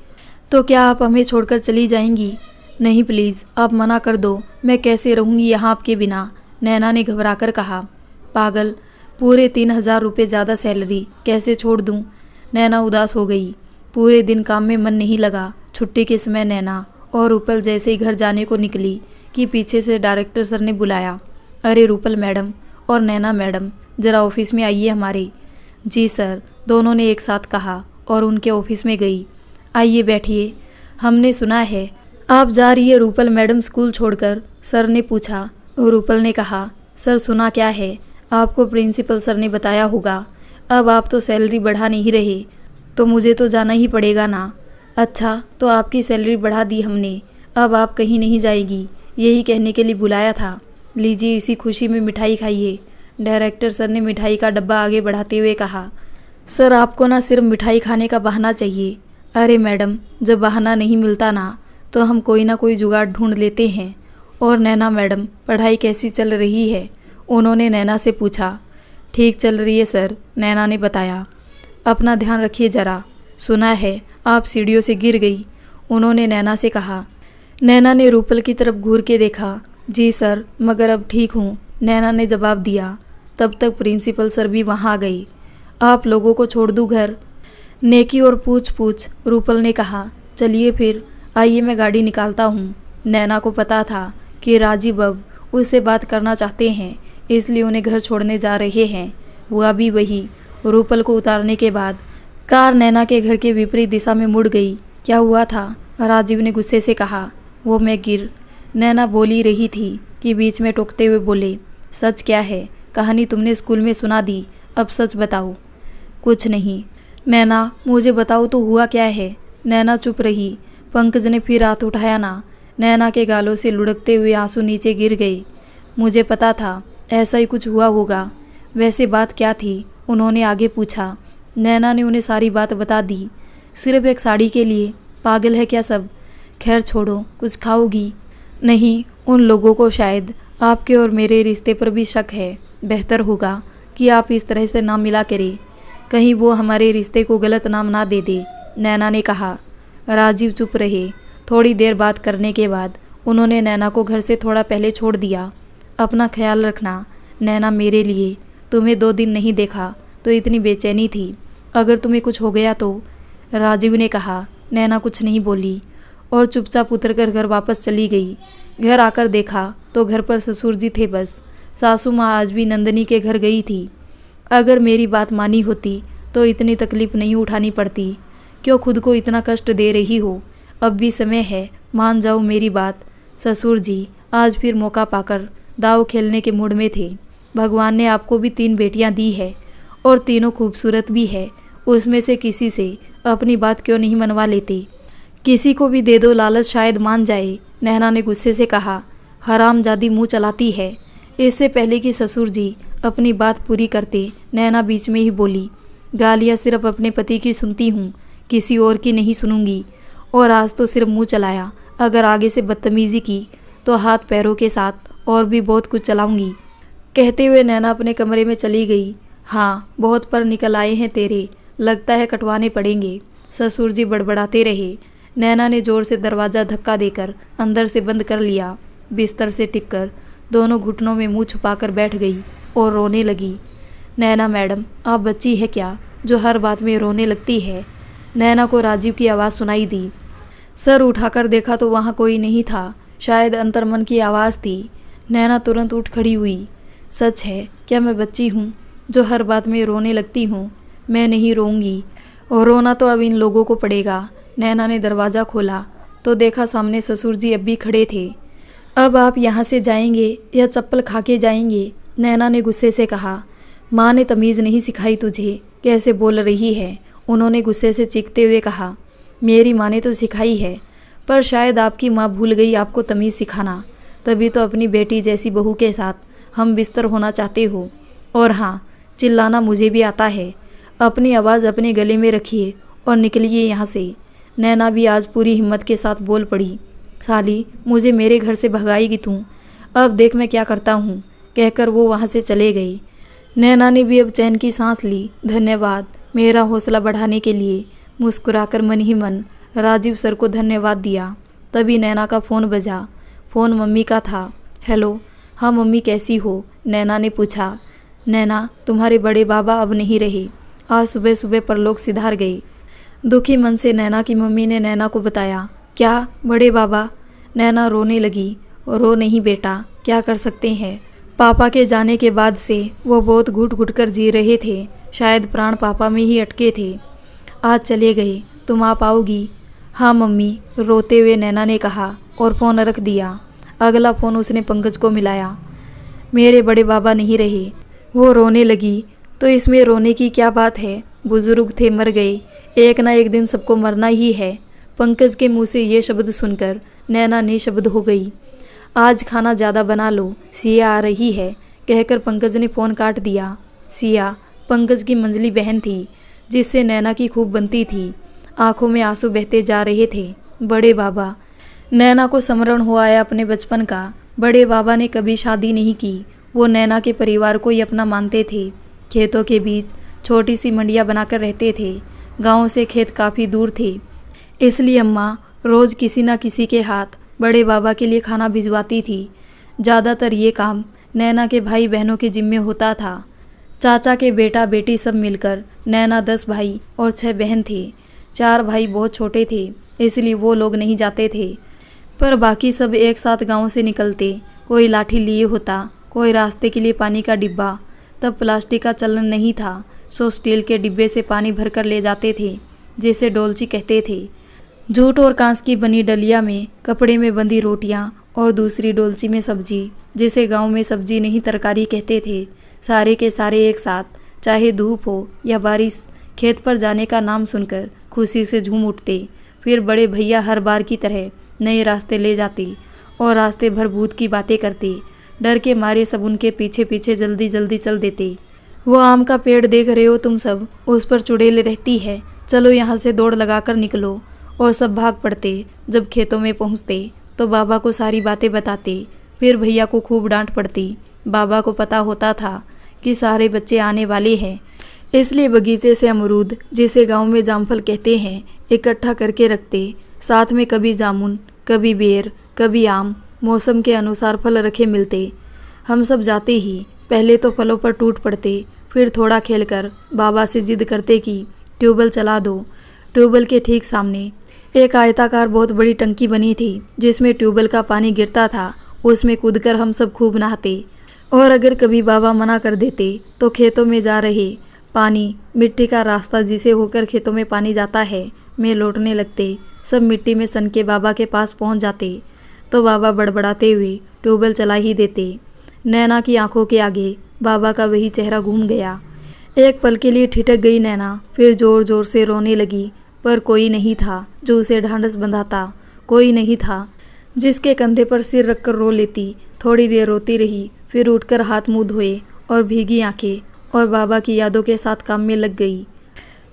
तो क्या आप हमें छोड़कर चली जाएंगी? नहीं प्लीज़, आप मना कर दो, मैं कैसे रहूँगी यहाँ आपके बिना? नैना ने घबराकर कहा। पागल, पूरे 3000 रुपये ज़्यादा सैलरी, कैसे छोड़ दूँ? नैना उदास हो गई। पूरे दिन काम में मन नहीं लगा। छुट्टी के समय नैना और रूपल जैसे ही घर जाने को निकली कि पीछे से डायरेक्टर सर ने बुलाया। अरे रूपल मैडम और नैना मैडम, ज़रा ऑफिस में आइए हमारे। जी सर, दोनों ने एक साथ कहा और उनके ऑफिस में गई। आइए बैठिए, हमने सुना है आप जा रही है रूपल मैडम स्कूल छोड़कर? सर ने पूछा। रूपल ने कहा, सर सुना क्या है, आपको प्रिंसिपल सर ने बताया होगा। अब आप तो सैलरी बढ़ा नहीं रहे, तो मुझे तो जाना ही पड़ेगा ना। अच्छा, तो आपकी सैलरी बढ़ा दी हमने, अब आप कहीं नहीं जाएगी, यही कहने के लिए बुलाया था। लीजिए, इसी खुशी में मिठाई खाइए। डायरेक्टर सर ने मिठाई का डब्बा आगे बढ़ाते हुए कहा। सर आपको ना सिर्फ मिठाई खाने का बहाना चाहिए। अरे मैडम, जब बहाना नहीं मिलता ना तो हम कोई ना कोई जुगाड़ ढूंढ लेते हैं और नैना मैडम, पढ़ाई कैसी चल रही है? उन्होंने नैना से पूछा। ठीक चल रही है सर, नैना ने बताया। अपना ध्यान रखिए ज़रा। सुना है आप सीढ़ियों से गिर गई, उन्होंने नैना से कहा। नैना ने रूपल की तरफ घूर के देखा। जी सर, मगर अब ठीक हूँ, नैना ने जवाब दिया। तब तक प्रिंसिपल सर भी वहाँ आ गई। आप लोगों को छोड़ दूँ घर? नेकी और पूछ पूछ रूपल ने कहा। चलिए फिर, आइए मैं गाड़ी निकालता हूँ। नैना को पता था कि राजीव अब उससे बात करना चाहते हैं, इसलिए उन्हें घर छोड़ने जा रहे हैं। हुआ भी वही। रूपल को उतारने के बाद कार नैना के घर के विपरीत दिशा में मुड़ गई। क्या हुआ था? राजीव ने गुस्से से कहा। वो मैं गिर, नैना बोल ही रही थी कि बीच में टोकते हुए बोले। सच क्या है? कहानी तुमने स्कूल में सुना दी, अब सच बताओ। कुछ नहीं। नैना, मुझे बताओ तो हुआ क्या है? नैना चुप रही। पंकज ने फिर हाथ उठाया ना। नैना के गालों से लुढ़कते हुए आंसू नीचे गिर गए। मुझे पता था ऐसा ही कुछ हुआ होगा। वैसे बात क्या थी? उन्होंने आगे पूछा। नैना ने उन्हें सारी बात बता दी। सिर्फ एक साड़ी के लिए? पागल है क्या सब? खैर छोड़ो, कुछ खाओगी? नहीं, उन लोगों को शायद आपके और मेरे रिश्ते पर भी शक है। बेहतर होगा कि आप इस तरह से नाम मिला करें, कहीं वो हमारे रिश्ते को गलत नाम ना दे दे, नैना ने कहा। राजीव चुप रहे। थोड़ी देर बात करने के बाद उन्होंने नैना को घर से थोड़ा पहले छोड़ दिया। अपना ख्याल रखना नैना, मेरे लिए तुम्हें 2 दिन नहीं देखा तो इतनी बेचैनी थी, अगर तुम्हें कुछ हो गया तो, राजीव ने कहा। नैना कुछ नहीं बोली और चुपचाप उतरकर घर वापस चली गई। घर आकर देखा तो घर पर ससुर जी थे बस। सासू माँ आज भी नंदनी के घर गई थी। अगर मेरी बात मानी होती तो इतनी तकलीफ नहीं उठानी पड़ती। क्यों खुद को इतना कष्ट दे रही हो? अब भी समय है, मान जाओ मेरी बात। ससुर जी आज फिर मौका पाकर दाव खेलने के मूड में थे। भगवान ने आपको भी 3 बेटियां दी है और तीनों खूबसूरत भी है। उसमें से किसी से अपनी बात क्यों नहीं मनवा लेते? किसी को भी दे दो, लालच शायद मान जाए, नैना ने गुस्से से कहा। हरामजादी मुंह चलाती है। इससे पहले कि ससुर जी अपनी बात पूरी करते, नैना बीच में ही बोली। गालियाँ सिर्फ अपने पति की सुनती हूँ, किसी और की नहीं सुनूंगी। और आज तो सिर्फ मुंह चलाया, अगर आगे से बदतमीजी की तो हाथ पैरों के साथ और भी बहुत कुछ चलाऊंगी। कहते हुए नैना अपने कमरे में चली गई। हाँ, बहुत पर निकल आए हैं तेरे, लगता है कटवाने पड़ेंगे, ससुर जी बड़बड़ाते रहे। नैना ने जोर से दरवाज़ा धक्का देकर अंदर से बंद कर लिया। बिस्तर से टिककर दोनों घुटनों में मुंह छुपाकर बैठ गई और रोने लगी। नैना मैडम, आप बच्ची है क्या जो हर बात में रोने लगती है? नैना को राजीव की आवाज़ सुनाई दी। सर उठाकर देखा तो वहाँ कोई नहीं था, शायद अंतर्मन की आवाज़ थी। नैना तुरंत उठ खड़ी हुई। सच है, क्या मैं बच्ची हूँ जो हर बात में रोने लगती हूँ? मैं नहीं रोऊंगी, और रोना तो अब इन लोगों को पड़ेगा। नैना ने दरवाज़ा खोला तो देखा सामने ससुर जी अब भी खड़े थे। अब आप यहाँ से जाएंगे या चप्पल खा के जाएंगे? नैना ने गुस्से से कहा। माँ ने तमीज़ नहीं सिखाई तुझे, कैसे बोल रही है? उन्होंने गुस्से से चीखते हुए कहा। मेरी माँ ने तो सिखाई है, पर शायद आपकी माँ भूल गई आपको तमीज़ सिखाना, तभी तो अपनी बेटी जैसी बहू के साथ हम बिस्तर होना चाहते हो। और हाँ, चिल्लाना मुझे भी आता है। अपनी आवाज़ अपने गले में रखिए और निकलिए यहाँ से। नैना भी आज पूरी हिम्मत के साथ बोल पड़ी। साली, मुझे मेरे घर से भगाएगी तू? अब देख मैं क्या करता हूँ, कहकर वो वहाँ से चले गए। नैना ने भी अब चैन की सांस ली। धन्यवाद मेरा हौसला बढ़ाने के लिए, मुस्कुराकर मन ही मन राजीव सर को धन्यवाद दिया। तभी नैना का फ़ोन बजा। फ़ोन मम्मी का था। हेलो। हाँ मम्मी, कैसी हो? नैना ने पूछा। नैना, तुम्हारे बड़े बाबा अब नहीं रहे, आज सुबह सुबह परलोक सिधार गए। दुखी मन से नैना की मम्मी ने नैना को बताया। क्या बड़े बाबा? नैना रोने लगी। रो नहीं बेटा, क्या कर सकते हैं, पापा के जाने के बाद से वो बहुत घुट घुट कर जी रहे थे, शायद प्राण पापा में ही अटके थे। आज चले गए, तुम आ पाओगी? हाँ मम्मी, रोते हुए नैना ने कहा और फ़ोन रख दिया। अगला फ़ोन उसने पंकज को मिलाया। मेरे बड़े बाबा नहीं रहे, वो रोने लगी। तो इसमें रोने की क्या बात है, बुजुर्ग थे, मर गए, एक ना एक दिन सबको मरना ही है। पंकज के मुंह से ये शब्द सुनकर नैना निशब्द हो गई। आज खाना ज़्यादा बना लो, सिया आ रही है, कहकर पंकज ने फ़ोन काट दिया। सिया पंकज की मंझली बहन थी, जिससे नैना की खूब बनती थी। आंखों में आंसू बहते जा रहे थे। बड़े बाबा, नैना को स्मरण हो आया अपने बचपन का। बड़े बाबा ने कभी शादी नहीं की। वो नैना के परिवार को ही अपना मानते थे। खेतों के बीच छोटी सी मंडियाँ बनाकर रहते थे। गांव से खेत काफ़ी दूर थे, इसलिए अम्मा रोज़ किसी न किसी के हाथ बड़े बाबा के लिए खाना भिजवाती थी। ज़्यादातर ये काम नैना के भाई बहनों के जिम्मे होता था। चाचा के बेटा बेटी सब मिलकर नैना 10 भाई और 6 बहन थे। 4 भाई बहुत छोटे थे, इसलिए वो लोग नहीं जाते थे, पर बाकी सब एक साथ गांव से निकलते। कोई लाठी लिए होता, कोई रास्ते के लिए पानी का डिब्बा। तब प्लास्टिक का चलन नहीं था, सो स्टील के डिब्बे से पानी भरकर ले जाते थे, जिसे डोलची कहते थे। जूट और कांच की बनी डलिया में कपड़े में बंधी रोटियां और दूसरी डोलची में सब्जी, जिसे गांव में सब्जी नहीं तरकारी कहते थे, सारे के सारे एक साथ, चाहे धूप हो या बारिश, खेत पर जाने का नाम सुनकर खुशी से झूम उठते। फिर बड़े भैया हर बार की तरह नए रास्ते ले जाते और रास्ते भर भूत की बातें करते। डर के मारे सब उनके पीछे पीछे जल्दी जल्दी चल देते। वो आम का पेड़ देख रहे हो तुम सब, उस पर चुड़ैल रहती है, चलो यहाँ से दौड़ लगाकर निकलो। और सब भाग पड़ते। जब खेतों में पहुँचते तो बाबा को सारी बातें बताते। फिर भैया को खूब डांट पड़ती। बाबा को पता होता था कि सारे बच्चे आने वाले हैं, इसलिए बगीचे से अमरूद, जिसे गांव में जामफल कहते हैं, इकट्ठा करके रखते। साथ में कभी जामुन, कभी बेर, कभी आम, मौसम के अनुसार फल रखे मिलते। हम सब जाते ही पहले तो फलों पर टूट पड़ते, फिर थोड़ा खेलकर बाबा से जिद करते कि ट्यूबवेल चला दो। ट्यूबवेल के ठीक सामने एक आयताकार बहुत बड़ी टंकी बनी थी, जिसमें ट्यूबवेल का पानी गिरता था। उसमें कूदकर हम सब खूब नहाते। और अगर कभी बाबा मना कर देते तो खेतों में जा रहे पानी, मिट्टी का रास्ता जिसे होकर खेतों में पानी जाता है, में लौटने लगते। सब मिट्टी में सन के बाबा के पास पहुंच जाते तो बाबा बड़बड़ाते हुए ट्यूबवेल चला ही देते। नैना की आंखों के आगे बाबा का वही चेहरा घूम गया। एक पल के लिए ठिठक गई नैना, फिर जोर जोर से रोने लगी, पर कोई नहीं था जो उसे ढांढस बंधाता। कोई नहीं था जिसके कंधे पर सिर रखकर रो लेती। थोड़ी देर रोती रही, फिर उठकर हाथ मुंह धोए और भीगी आंखें और बाबा की यादों के साथ काम में लग गई।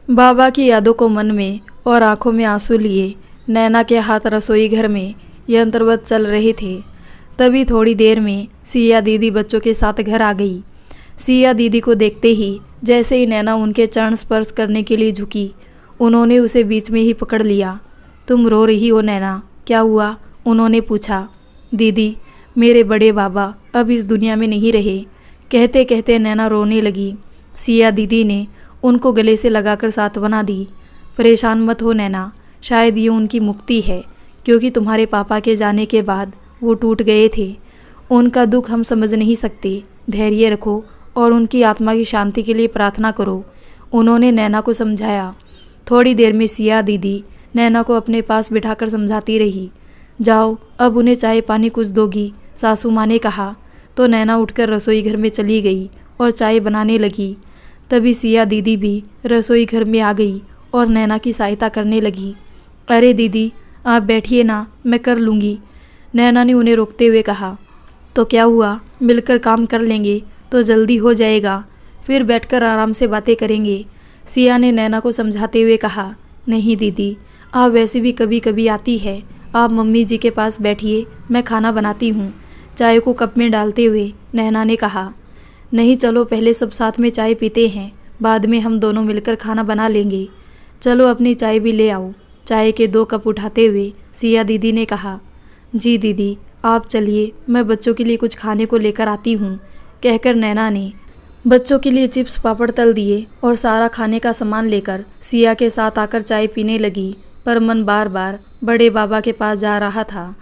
बाबा की यादों को मन में और आंखों में आंसू लिए नैना के हाथ रसोई घर में यंत्रवत चल रहे थे। तभी थोड़ी देर में सिया दीदी बच्चों के साथ घर आ गई। सिया दीदी को देखते ही जैसे ही नैना उनके चरण स्पर्श करने के लिए झुकी, उन्होंने उसे बीच में ही पकड़ लिया। तुम रो रही हो नैना, क्या हुआ? उन्होंने पूछा। दीदी, मेरे बड़े बाबा अब इस दुनिया में नहीं रहे, कहते कहते नैना रोने लगी। सिया दीदी ने उनको गले से लगाकर साथ बना दी। परेशान मत हो नैना, शायद ये उनकी मुक्ति है, क्योंकि तुम्हारे पापा के जाने के बाद वो टूट गए थे। उनका दुख हम समझ नहीं सकते। धैर्य रखो और उनकी आत्मा की शांति के लिए प्रार्थना करो, उन्होंने नैना को समझाया। थोड़ी देर में सिया दीदी नैना को अपने पास बिठाकर समझाती रही। जाओ, अब उन्हें चाय पानी कुछ दोगी, सासू माँ ने कहा। तो नैना उठकर रसोई घर में चली गई और चाय बनाने लगी। तभी सिया दीदी भी रसोई घर में आ गई और नैना की सहायता करने लगी। अरे दीदी, आप बैठिए ना, मैं कर लूँगी, नैना ने उन्हें रोकते हुए कहा। तो क्या हुआ, मिलकर काम कर लेंगे तो जल्दी हो जाएगा, फिर बैठकर आराम से बातें करेंगे, सिया ने नैना को समझाते हुए कहा। नहीं दीदी, आप वैसे भी कभी कभी आती है, आप मम्मी जी के पास बैठिए, मैं खाना बनाती हूँ, चाय को कप में डालते हुए नैना ने कहा। नहीं, चलो पहले सब साथ में चाय पीते हैं, बाद में हम दोनों मिलकर खाना बना लेंगे। चलो अपनी चाय भी ले आओ, चाय के 2 कप उठाते हुए सिया दीदी ने कहा। जी दीदी, आप चलिए, मैं बच्चों के लिए कुछ खाने को लेकर आती हूँ, कहकर नैना ने बच्चों के लिए चिप्स पापड़ तल दिए और सारा खाने का सामान लेकर सिया के साथ आकर चाय पीने लगी। पर मन बार बार बड़े बाबा के पास जा रहा था।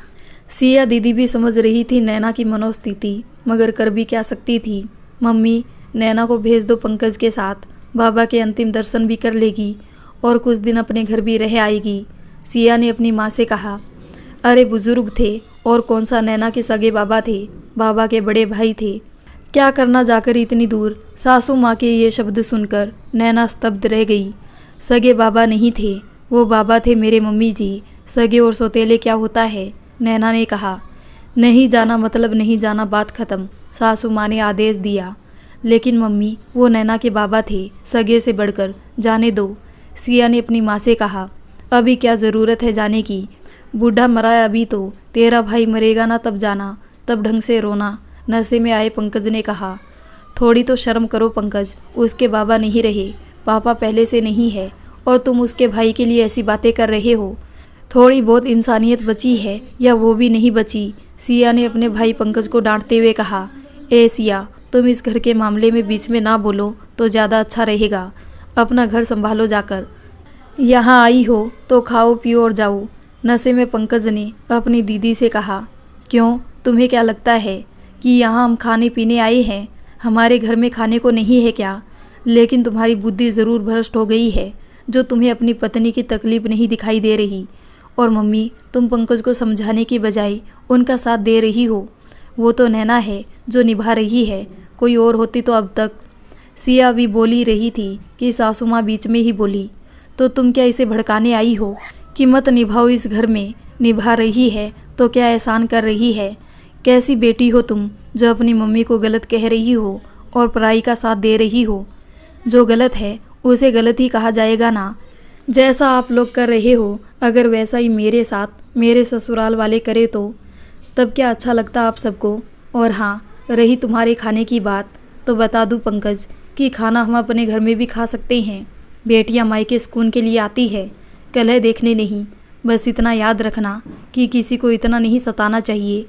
सिया दीदी भी समझ रही थी नैना की मनोस्थिति, मगर कर भी क्या सकती थी। मम्मी, नैना को भेज दो पंकज के साथ, बाबा के अंतिम दर्शन भी कर लेगी और कुछ दिन अपने घर भी रह आएगी, सिया ने अपनी माँ से कहा। अरे बुजुर्ग थे और कौन सा नैना के सगे बाबा थे, बाबा के बड़े भाई थे, क्या करना जाकर इतनी दूर। सासू माँ के ये शब्द सुनकर नैना स्तब्ध रह गई। सगे बाबा नहीं थे, वो बाबा थे मेरे मम्मी जी, सगे और सौतेले क्या होता है, नैना ने कहा। नहीं जाना मतलब नहीं जाना, बात खत्म, सासू माँ ने आदेश दिया। लेकिन मम्मी, वो नैना के बाबा थे, सगे से बढ़कर, जाने दो, सिया ने अपनी माँ से कहा। अभी क्या ज़रूरत है जाने की, बूढ़ा मरा है अभी तो, तेरा भाई मरेगा ना तब जाना, तब ढंग से रोना। नशे में आए पंकज ने कहा, थोड़ी तो शर्म करो पंकज, उसके बाबा नहीं रहे, पापा पहले से नहीं है और तुम उसके भाई के लिए ऐसी बातें कर रहे हो। थोड़ी बहुत इंसानियत बची है या वो भी नहीं बची। सिया ने अपने भाई पंकज को डांटते हुए कहा, ए सिया, तुम इस घर के मामले में बीच में ना बोलो तो ज़्यादा अच्छा रहेगा। अपना घर संभालो जाकर। यहाँ आई हो तो खाओ पियो और जाओ। नशे में पंकज ने अपनी दीदी से कहा, क्यों, तुम्हें क्या लगता है कि यहाँ हम खाने पीने आए हैं? हमारे घर में खाने को नहीं है क्या? लेकिन तुम्हारी बुद्धि ज़रूर भ्रष्ट हो गई है, जो तुम्हें अपनी पत्नी की तकलीफ नहीं दिखाई दे रही। और मम्मी, तुम पंकज को समझाने की बजाय उनका साथ दे रही हो। वो तो नैना है जो निभा रही है, कोई और होती तो अब तक। सिया भी बोली रही थी कि सासू माँ बीच में ही बोली, तो तुम क्या इसे भड़काने आई हो कि मत निभाओ इस घर में? निभा रही है तो क्या एहसान कर रही है? कैसी बेटी हो तुम जो अपनी मम्मी को गलत कह रही हो और पराई का साथ दे रही हो? जो गलत है उसे गलत ही कहा जाएगा ना। जैसा आप लोग कर रहे हो, अगर वैसा ही मेरे साथ मेरे ससुराल वाले करे तो तब क्या अच्छा लगता आप सबको? और हाँ, रही तुम्हारे खाने की बात, तो बता दूं पंकज कि खाना हम अपने घर में भी खा सकते हैं। बेटियां मायके सुकून के लिए आती है, कलह देखने नहीं। बस इतना याद रखना कि किसी को इतना नहीं सताना चाहिए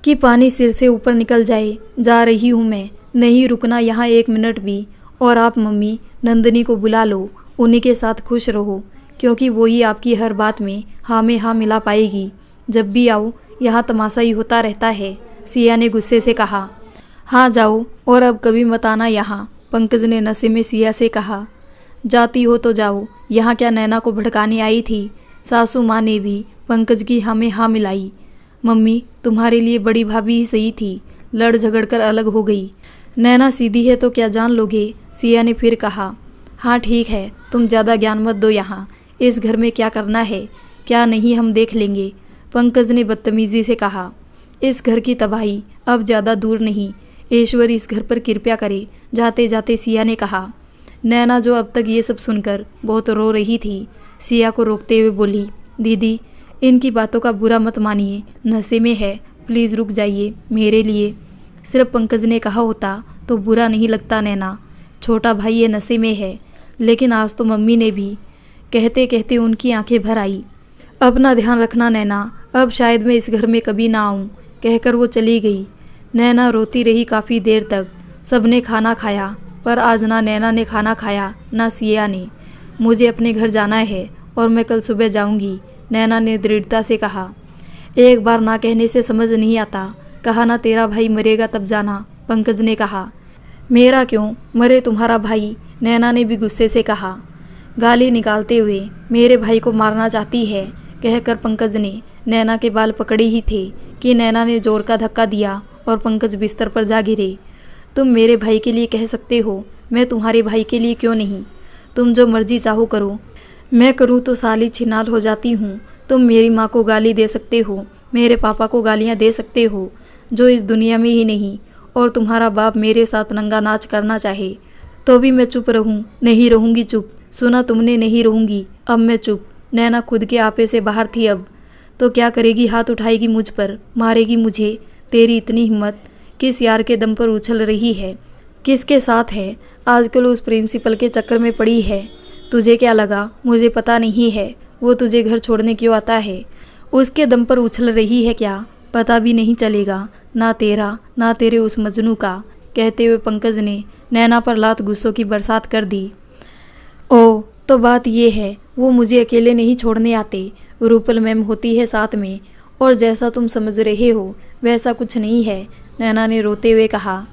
कि पानी सिर से ऊपर निकल जाए। जा रही हूँ मैं, नहीं रुकना यहाँ एक मिनट भी। और आप मम्मी नंदिनी को बुला लो, उन्हीं के साथ खुश रहो, क्योंकि वही आपकी हर बात में हाँ में हाँ मिला पाएगी। जब भी आओ यहाँ तमाशा ही होता रहता है। सिया ने गुस्से से कहा। हाँ जाओ, और अब कभी मत आना यहाँ, पंकज ने नशे में सिया से कहा। जाती हो तो जाओ, यहाँ क्या नैना को भड़काने आई थी? सासू माँ ने भी पंकज की हाँ में हाँ मिलाई। मम्मी, तुम्हारे लिए बड़ी भाभी ही सही थी, लड़ झगड़ कर अलग हो गई। नैना सीधी है तो क्या जान लोगे? सिया ने फिर कहा। हाँ ठीक है, तुम ज़्यादा ज्ञान मत दो। यहाँ इस घर में क्या करना है क्या नहीं हम देख लेंगे, पंकज ने बदतमीजी से कहा। इस घर की तबाही अब ज़्यादा दूर नहीं, ईश्वर इस घर पर कृपा करे, जाते जाते सिया ने कहा। नैना जो अब तक ये सब सुनकर बहुत रो रही थी, सिया को रोकते हुए बोली, दीदी इनकी बातों का बुरा मत मानिए, नशे में है, प्लीज़ रुक जाइए मेरे लिए। सिर्फ पंकज ने कहा होता तो बुरा नहीं लगता नैना, छोटा भाई ये नशे में है। लेकिन आज तो मम्मी ने भी कहते कहते उनकी आंखें भर आई। अपना ध्यान रखना नैना, अब शायद मैं इस घर में कभी ना आऊँ, कहकर वो चली गई। नैना रोती रही काफ़ी देर तक। सबने खाना खाया, पर आज ना नैना ने खाना खाया ना सिया ने। मुझे अपने घर जाना है और मैं कल सुबह जाऊंगी, नैना ने दृढ़ता से कहा। एक बार ना कहने से समझ नहीं आता, कहा ना तेरा भाई मरेगा तब जाना, पंकज ने कहा। मेरा क्यों, मरे तुम्हारा भाई, नैना ने भी गुस्से से कहा। गाली निकालते हुए मेरे भाई को मारना चाहती है, कहकर पंकज ने नैना के बाल पकड़े ही थे कि नैना ने जोर का धक्का दिया और पंकज बिस्तर पर जा गिरे। तुम मेरे भाई के लिए कह सकते हो, मैं तुम्हारे भाई के लिए क्यों नहीं? तुम जो मर्जी चाहो करो, मैं करूँ तो साली छिनाल हो जाती हूँ। तुम मेरी माँ को गाली दे सकते हो, मेरे पापा को गालियाँ दे सकते हो, जो इस दुनिया में ही नहीं। और तुम्हारा बाप मेरे साथ नंगा नाच करना चाहे तो भी मैं चुप रहूँ, नहीं रहूँगी चुप। सुना तुमने, नहीं रहूँगी, अब मैं चुप। नैना खुद के आपे से बाहर थी अब तो क्या करेगी? हाथ उठाएगी मुझ पर, मारेगी मुझे। तेरी इतनी हिम्मत किस यार के दम पर उछल रही है? किसके साथ है? आजकल उस प्रिंसिपल के चक्कर में पड़ी है। तुझे क्या लगा मुझे पता नहीं है? वो तुझे घर छोड़ने क्यों आता है? उसके दम पर उछल रही है क्या? पता भी नहीं चलेगा, ना तेरा ना तेरे उस मजनू का, कहते हुए पंकज ने नैना पर लात गुस्सों की बरसात कर दी। ओ, तो बात ये है, वो मुझे अकेले नहीं छोड़ने आते, रूपल मैम होती है साथ में, और जैसा तुम समझ रहे हो वैसा कुछ नहीं है, नैना ने रोते हुए कहा।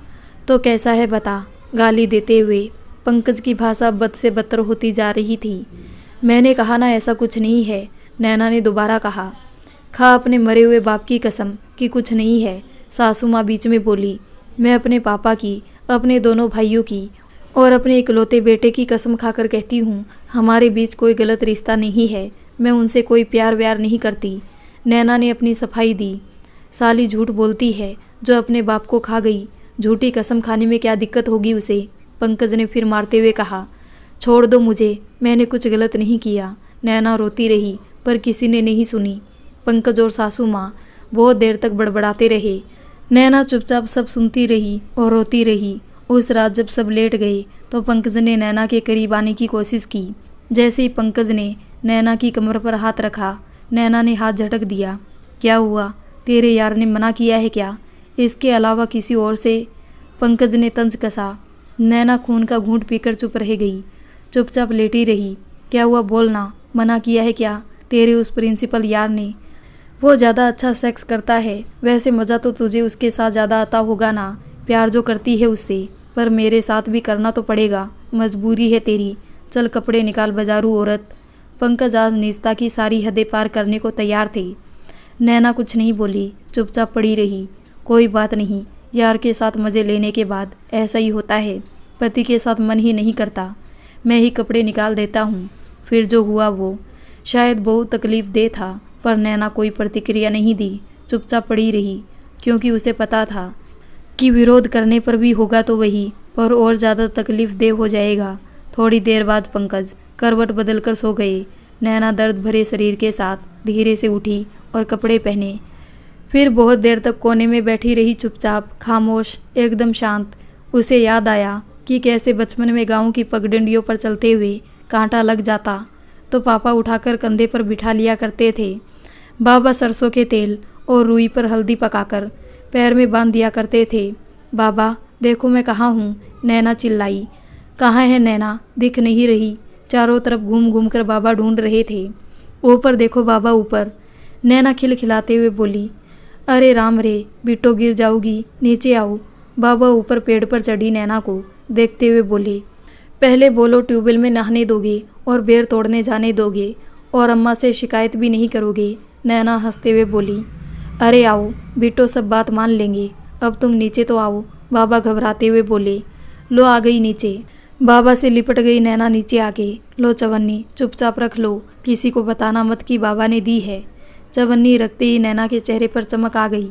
तो कैसा है बता, गाली देते हुए पंकज की भाषा बद से बदतर होती जा रही थी। मैंने कहा ना ऐसा कुछ नहीं है, नैना ने दोबारा कहा। खा अपने मरे हुए बाप की कसम कि कुछ नहीं है, सासू माँ बीच में बोली। मैं अपने पापा की, अपने दोनों भाइयों की और अपने इकलौते बेटे की कसम खाकर कहती हूँ, हमारे बीच कोई गलत रिश्ता नहीं है, मैं उनसे कोई प्यार व्यार नहीं करती। नैना ने अपनी सफाई दी। साली झूठ बोलती है जो अपने बाप को खा गई, झूठी कसम खाने में क्या दिक्कत होगी उसे? पंकज ने फिर मारते हुए कहा। छोड़ दो मुझे, मैंने कुछ गलत नहीं किया। नैना रोती रही पर किसी ने नहीं सुनी। पंकज और सासू माँ बहुत देर तक बड़बड़ाते रहे। नैना चुपचाप सब सुनती रही और रोती रही। उस रात जब सब लेट गए तो पंकज ने नैना के करीब आने की कोशिश की। जैसे ही पंकज ने नैना की कमर पर हाथ रखा, नैना ने हाथ झटक दिया। क्या हुआ? तेरे यार ने मना किया है क्या? इसके अलावा किसी और से? पंकज ने तंज कसा। नैना खून का घूंट पीकर चुप रह गई, चुपचाप लेटी रही। क्या हुआ? बोलना। मना किया है क्या तेरे उस प्रिंसिपल यार ने? वो ज़्यादा अच्छा सेक्स करता है। वैसे मज़ा तो तुझे उसके साथ ज़्यादा आता होगा ना, प्यार जो करती है उससे। पर मेरे साथ भी करना तो पड़ेगा, मजबूरी है तेरी। चल कपड़े निकाल बाजारू औरत। पंकज आज निजता की सारी हदें पार करने को तैयार थे। नैना कुछ नहीं बोली, चुपचाप पड़ी रही। कोई बात नहीं, यार के साथ मज़े लेने के बाद ऐसा ही होता है। पति के साथ मन ही नहीं करता। मैं ही कपड़े निकाल देता हूँ। फिर जो हुआ वो शायद बहुत तकलीफ दे था, पर नैना कोई प्रतिक्रिया नहीं दी, चुपचाप पड़ी रही। क्योंकि उसे पता था कि विरोध करने पर भी होगा तो वही, पर और ज़्यादा तकलीफ दे हो जाएगा। थोड़ी देर बाद पंकज करवट बदलकर सो गए। नैना दर्द भरे शरीर के साथ धीरे से उठी और कपड़े पहने। फिर बहुत देर तक कोने में बैठी रही, चुपचाप, खामोश, एकदम शांत। उसे याद आया कि कैसे बचपन में गांव की पगडंडियों पर चलते हुए कांटा लग जाता तो पापा उठाकर कंधे पर बिठा लिया करते थे। बाबा सरसों के तेल और रुई पर हल्दी पकाकर पैर में बांध दिया करते थे। बाबा देखो मैं कहाँ हूँ? नैना चिल्लाई। कहाँ है नैना? दिख नहीं रही। चारों तरफ घूम घूम कर बाबा ढूंढ रहे थे। ऊपर देखो बाबा, ऊपर। नैना खिलखिलाते हुए बोली। अरे राम रे, बिट्टो गिर जाओगी, नीचे आओ। बाबा ऊपर पेड़ पर चढ़ी नैना को देखते हुए बोले। पहले बोलो ट्यूबवेल में नहाने दोगे और बेर तोड़ने जाने दोगे और अम्मा से शिकायत भी नहीं करोगे? नैना हंसते हुए बोली। अरे आओ, बिट्टो सब बात मान लेंगे। अब तुम नीचे तो आओ, बाबा घबराते हुए बोले। लो आ गई नीचे। बाबा से लिपट गई नैना नीचे आके। लो चवन्नी, चुपचाप रख लो, किसी को बताना मत कि बाबा ने दी है। चवन्नी रखते ही नैना के चेहरे पर चमक आ गई।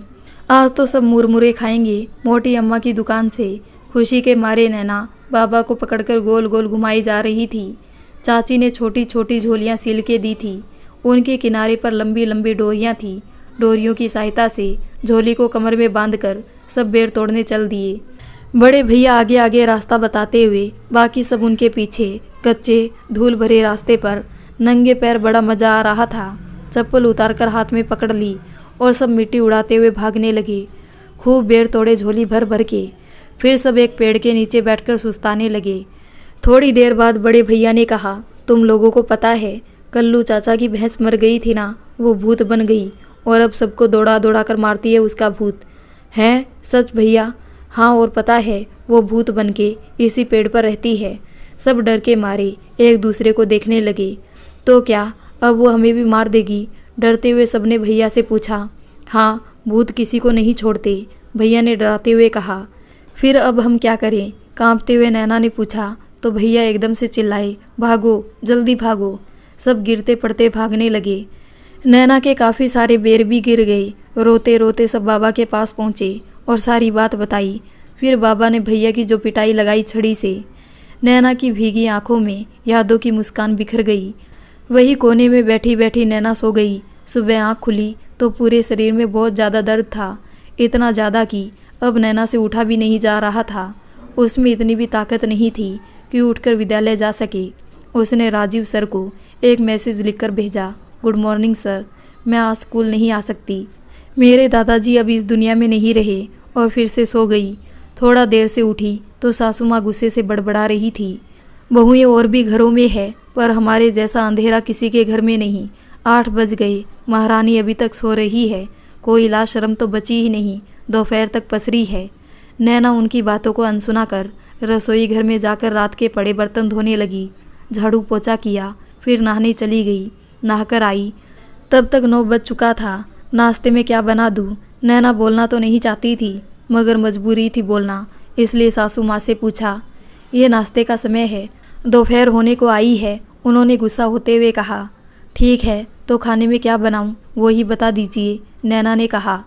आज तो सब मुरमुरे खाएंगे मोटी अम्मा की दुकान से। खुशी के मारे नैना बाबा को पकड़कर गोल गोल घुमाई जा रही थी। चाची ने छोटी छोटी झोलियाँ सील के दी थी। उनके किनारे पर लंबी लंबी डोरियाँ थीं। डोरियों की सहायता से झोली को कमर में बांधकर सब बेर तोड़ने चल दिए। बड़े भैया आगे आगे रास्ता बताते हुए, बाकी सब उनके पीछे। कच्चे धूल भरे रास्ते पर नंगे पैर बड़ा मजा आ रहा था। चप्पल उतारकर हाथ में पकड़ ली और सब मिट्टी उड़ाते हुए भागने लगे। खूब बेर तोड़े झोली भर भर के। फिर सब एक पेड़ के नीचे बैठकर सुस्ताने लगे। थोड़ी देर बाद बड़े भैया ने कहा, तुम लोगों को पता है कल्लू चाचा की भैंस मर गई थी ना, वो भूत बन गई और अब सबको दौड़ा दौड़ा कर मारती है उसका भूत। है? सच भैया? हाँ, और पता है वो भूत बन के इसी पेड़ पर रहती है। सब डर के मारे एक दूसरे को देखने लगे। तो क्या अब वो हमें भी मार देगी? डरते हुए सबने भैया से पूछा। हाँ, भूत किसी को नहीं छोड़ते, भैया ने डराते हुए कहा। फिर अब हम क्या करें? कांपते हुए नैना ने पूछा। तो भैया एकदम से चिल्लाए, भागो, जल्दी भागो। सब गिरते पड़ते भागने लगे। नैना के काफ़ी सारे बेर भी गिर गए। रोते रोते सब बाबा के पास पहुँचे और सारी बात बताई। फिर बाबा ने भैया की जो पिटाई लगाई छड़ी से। नैना की भीगी आंखों में यादों की मुस्कान बिखर गई। वही कोने में बैठी बैठी नैना सो गई। सुबह आँख खुली तो पूरे शरीर में बहुत ज़्यादा दर्द था, इतना ज़्यादा कि अब नैना से उठा भी नहीं जा रहा था। उसमें इतनी भी ताकत नहीं थी कि उठकर विद्यालय जा सके। उसने राजीव सर को एक मैसेज लिखकर भेजा। गुड मॉर्निंग सर, मैं आज स्कूल नहीं आ सकती। मेरे दादाजी अब इस दुनिया में नहीं रहे। और फिर से सो गई। थोड़ा देर से उठी तो सासू माँ गुस्से से बड़बड़ा रही थी। बहुएं और भी घरों में है, पर हमारे जैसा अंधेरा किसी के घर में नहीं। 8 बज गए, महारानी अभी तक सो रही है। कोई लाज शर्म तो बची ही नहीं, दोपहर तक पसरी है। नैना उनकी बातों को अनसुना कर रसोई घर में जाकर रात के पड़े बर्तन धोने लगी। झाड़ू पोछा किया, फिर नहाने चली गई। नहाकर आई तब तक 9 बज चुका था। नाश्ते में क्या बना दूँ? नैना बोलना तो नहीं चाहती थी, मगर मजबूरी थी बोलना, इसलिए सासू माँ से पूछा। ये नाश्ते का समय है, दोपहर होने को आई है। उन्होंने गुस्सा होते हुए कहा। ठीक है, तो खाने में क्या बनाऊँ वो ही बता दीजिए। नैना ने कहा।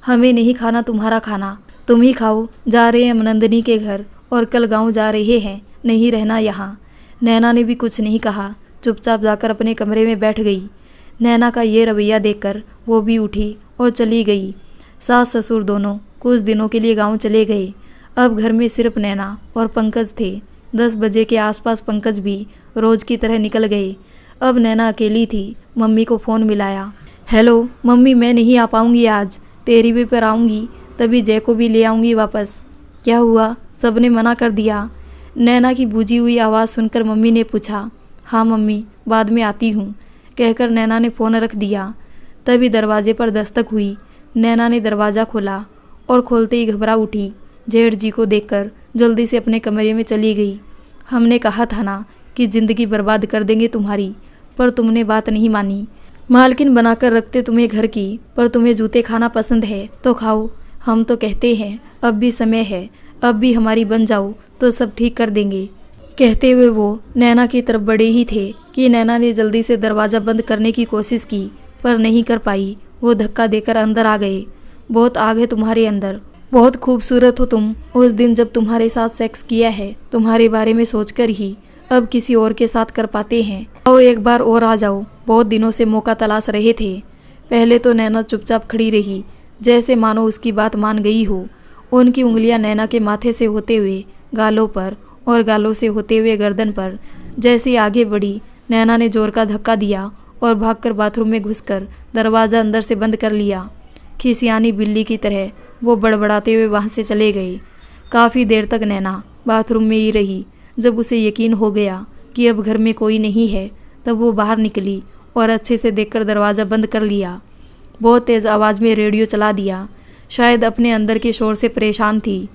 हमें नहीं खाना तुम्हारा खाना, तुम ही खाओ। जा रहे हैं नंदिनी के घर और कल गाँव जा रहे हैं, नहीं रहना यहाँ। नैना ने भी कुछ नहीं कहा, चुपचाप जाकर अपने कमरे में बैठ गई। नैना का ये रवैया देखकर वो भी उठी और चली गई। सास ससुर दोनों कुछ दिनों के लिए गांव चले गए। अब घर में सिर्फ नैना और पंकज थे। 10 बजे के आसपास पंकज भी रोज की तरह निकल गए। अब नैना अकेली थी। मम्मी को फ़ोन मिलाया। हेलो मम्मी, मैं नहीं आ पाऊँगी आज, तेरी भी पर आऊँगी, तभी जय को भी ले आऊँगी वापस। क्या हुआ, सबने मना कर दिया? नैना की बूझी हुई आवाज़ सुनकर मम्मी ने पूछा। हाँ मम्मी, बाद में आती हूँ, कहकर नैना ने फ़ोन रख दिया। तभी दरवाजे पर दस्तक हुई। नैना ने दरवाज़ा खोला और खोलते ही घबरा उठी। जेठ जी को देखकर जल्दी से अपने कमरे में चली गई। हमने कहा था ना कि ज़िंदगी बर्बाद कर देंगे तुम्हारी, पर तुमने बात नहीं मानी। मालकिन बनाकर रखते तुम्हें घर की, पर तुम्हें जूते खाना पसंद है तो खाओ। हम तो कहते हैं अब भी समय है, अब भी हमारी बन जाओ तो सब ठीक कर देंगे। कहते हुए वो नैना की तरफ बढ़े ही थे कि नैना ने जल्दी से दरवाज़ा बंद करने की कोशिश की, पर नहीं कर पाई। वो धक्का देकर अंदर आ गए। बहुत आग है तुम्हारे अंदर, बहुत खूबसूरत हो तुम। उस दिन जब तुम्हारे साथ सेक्स किया है, तुम्हारे बारे में सोचकर ही अब किसी और के साथ कर पाते हैं। आओ एक बार और आ जाओ, बहुत दिनों से मौका तलाश रहे थे। पहले तो नैना चुपचाप खड़ी रही, जैसे मानो उसकी बात मान गई हो। उनकी उंगलियां नैना के माथे से होते हुए गालों पर और गालों से होते हुए गर्दन पर। जैसे आगे बढ़ी, नैना ने जोर का धक्का दिया और भागकर बाथरूम में घुसकर दरवाज़ा अंदर से बंद कर लिया। खिसियानी बिल्ली की तरह वो बड़बड़ाते हुए वहाँ से चले गए। काफ़ी देर तक नैना बाथरूम में ही रही। जब उसे यकीन हो गया कि अब घर में कोई नहीं है, तब वो बाहर निकली और अच्छे से देखकर दरवाज़ा बंद कर लिया। बहुत तेज़ आवाज़ में रेडियो चला दिया। शायद अपने अंदर के शोर से परेशान थी।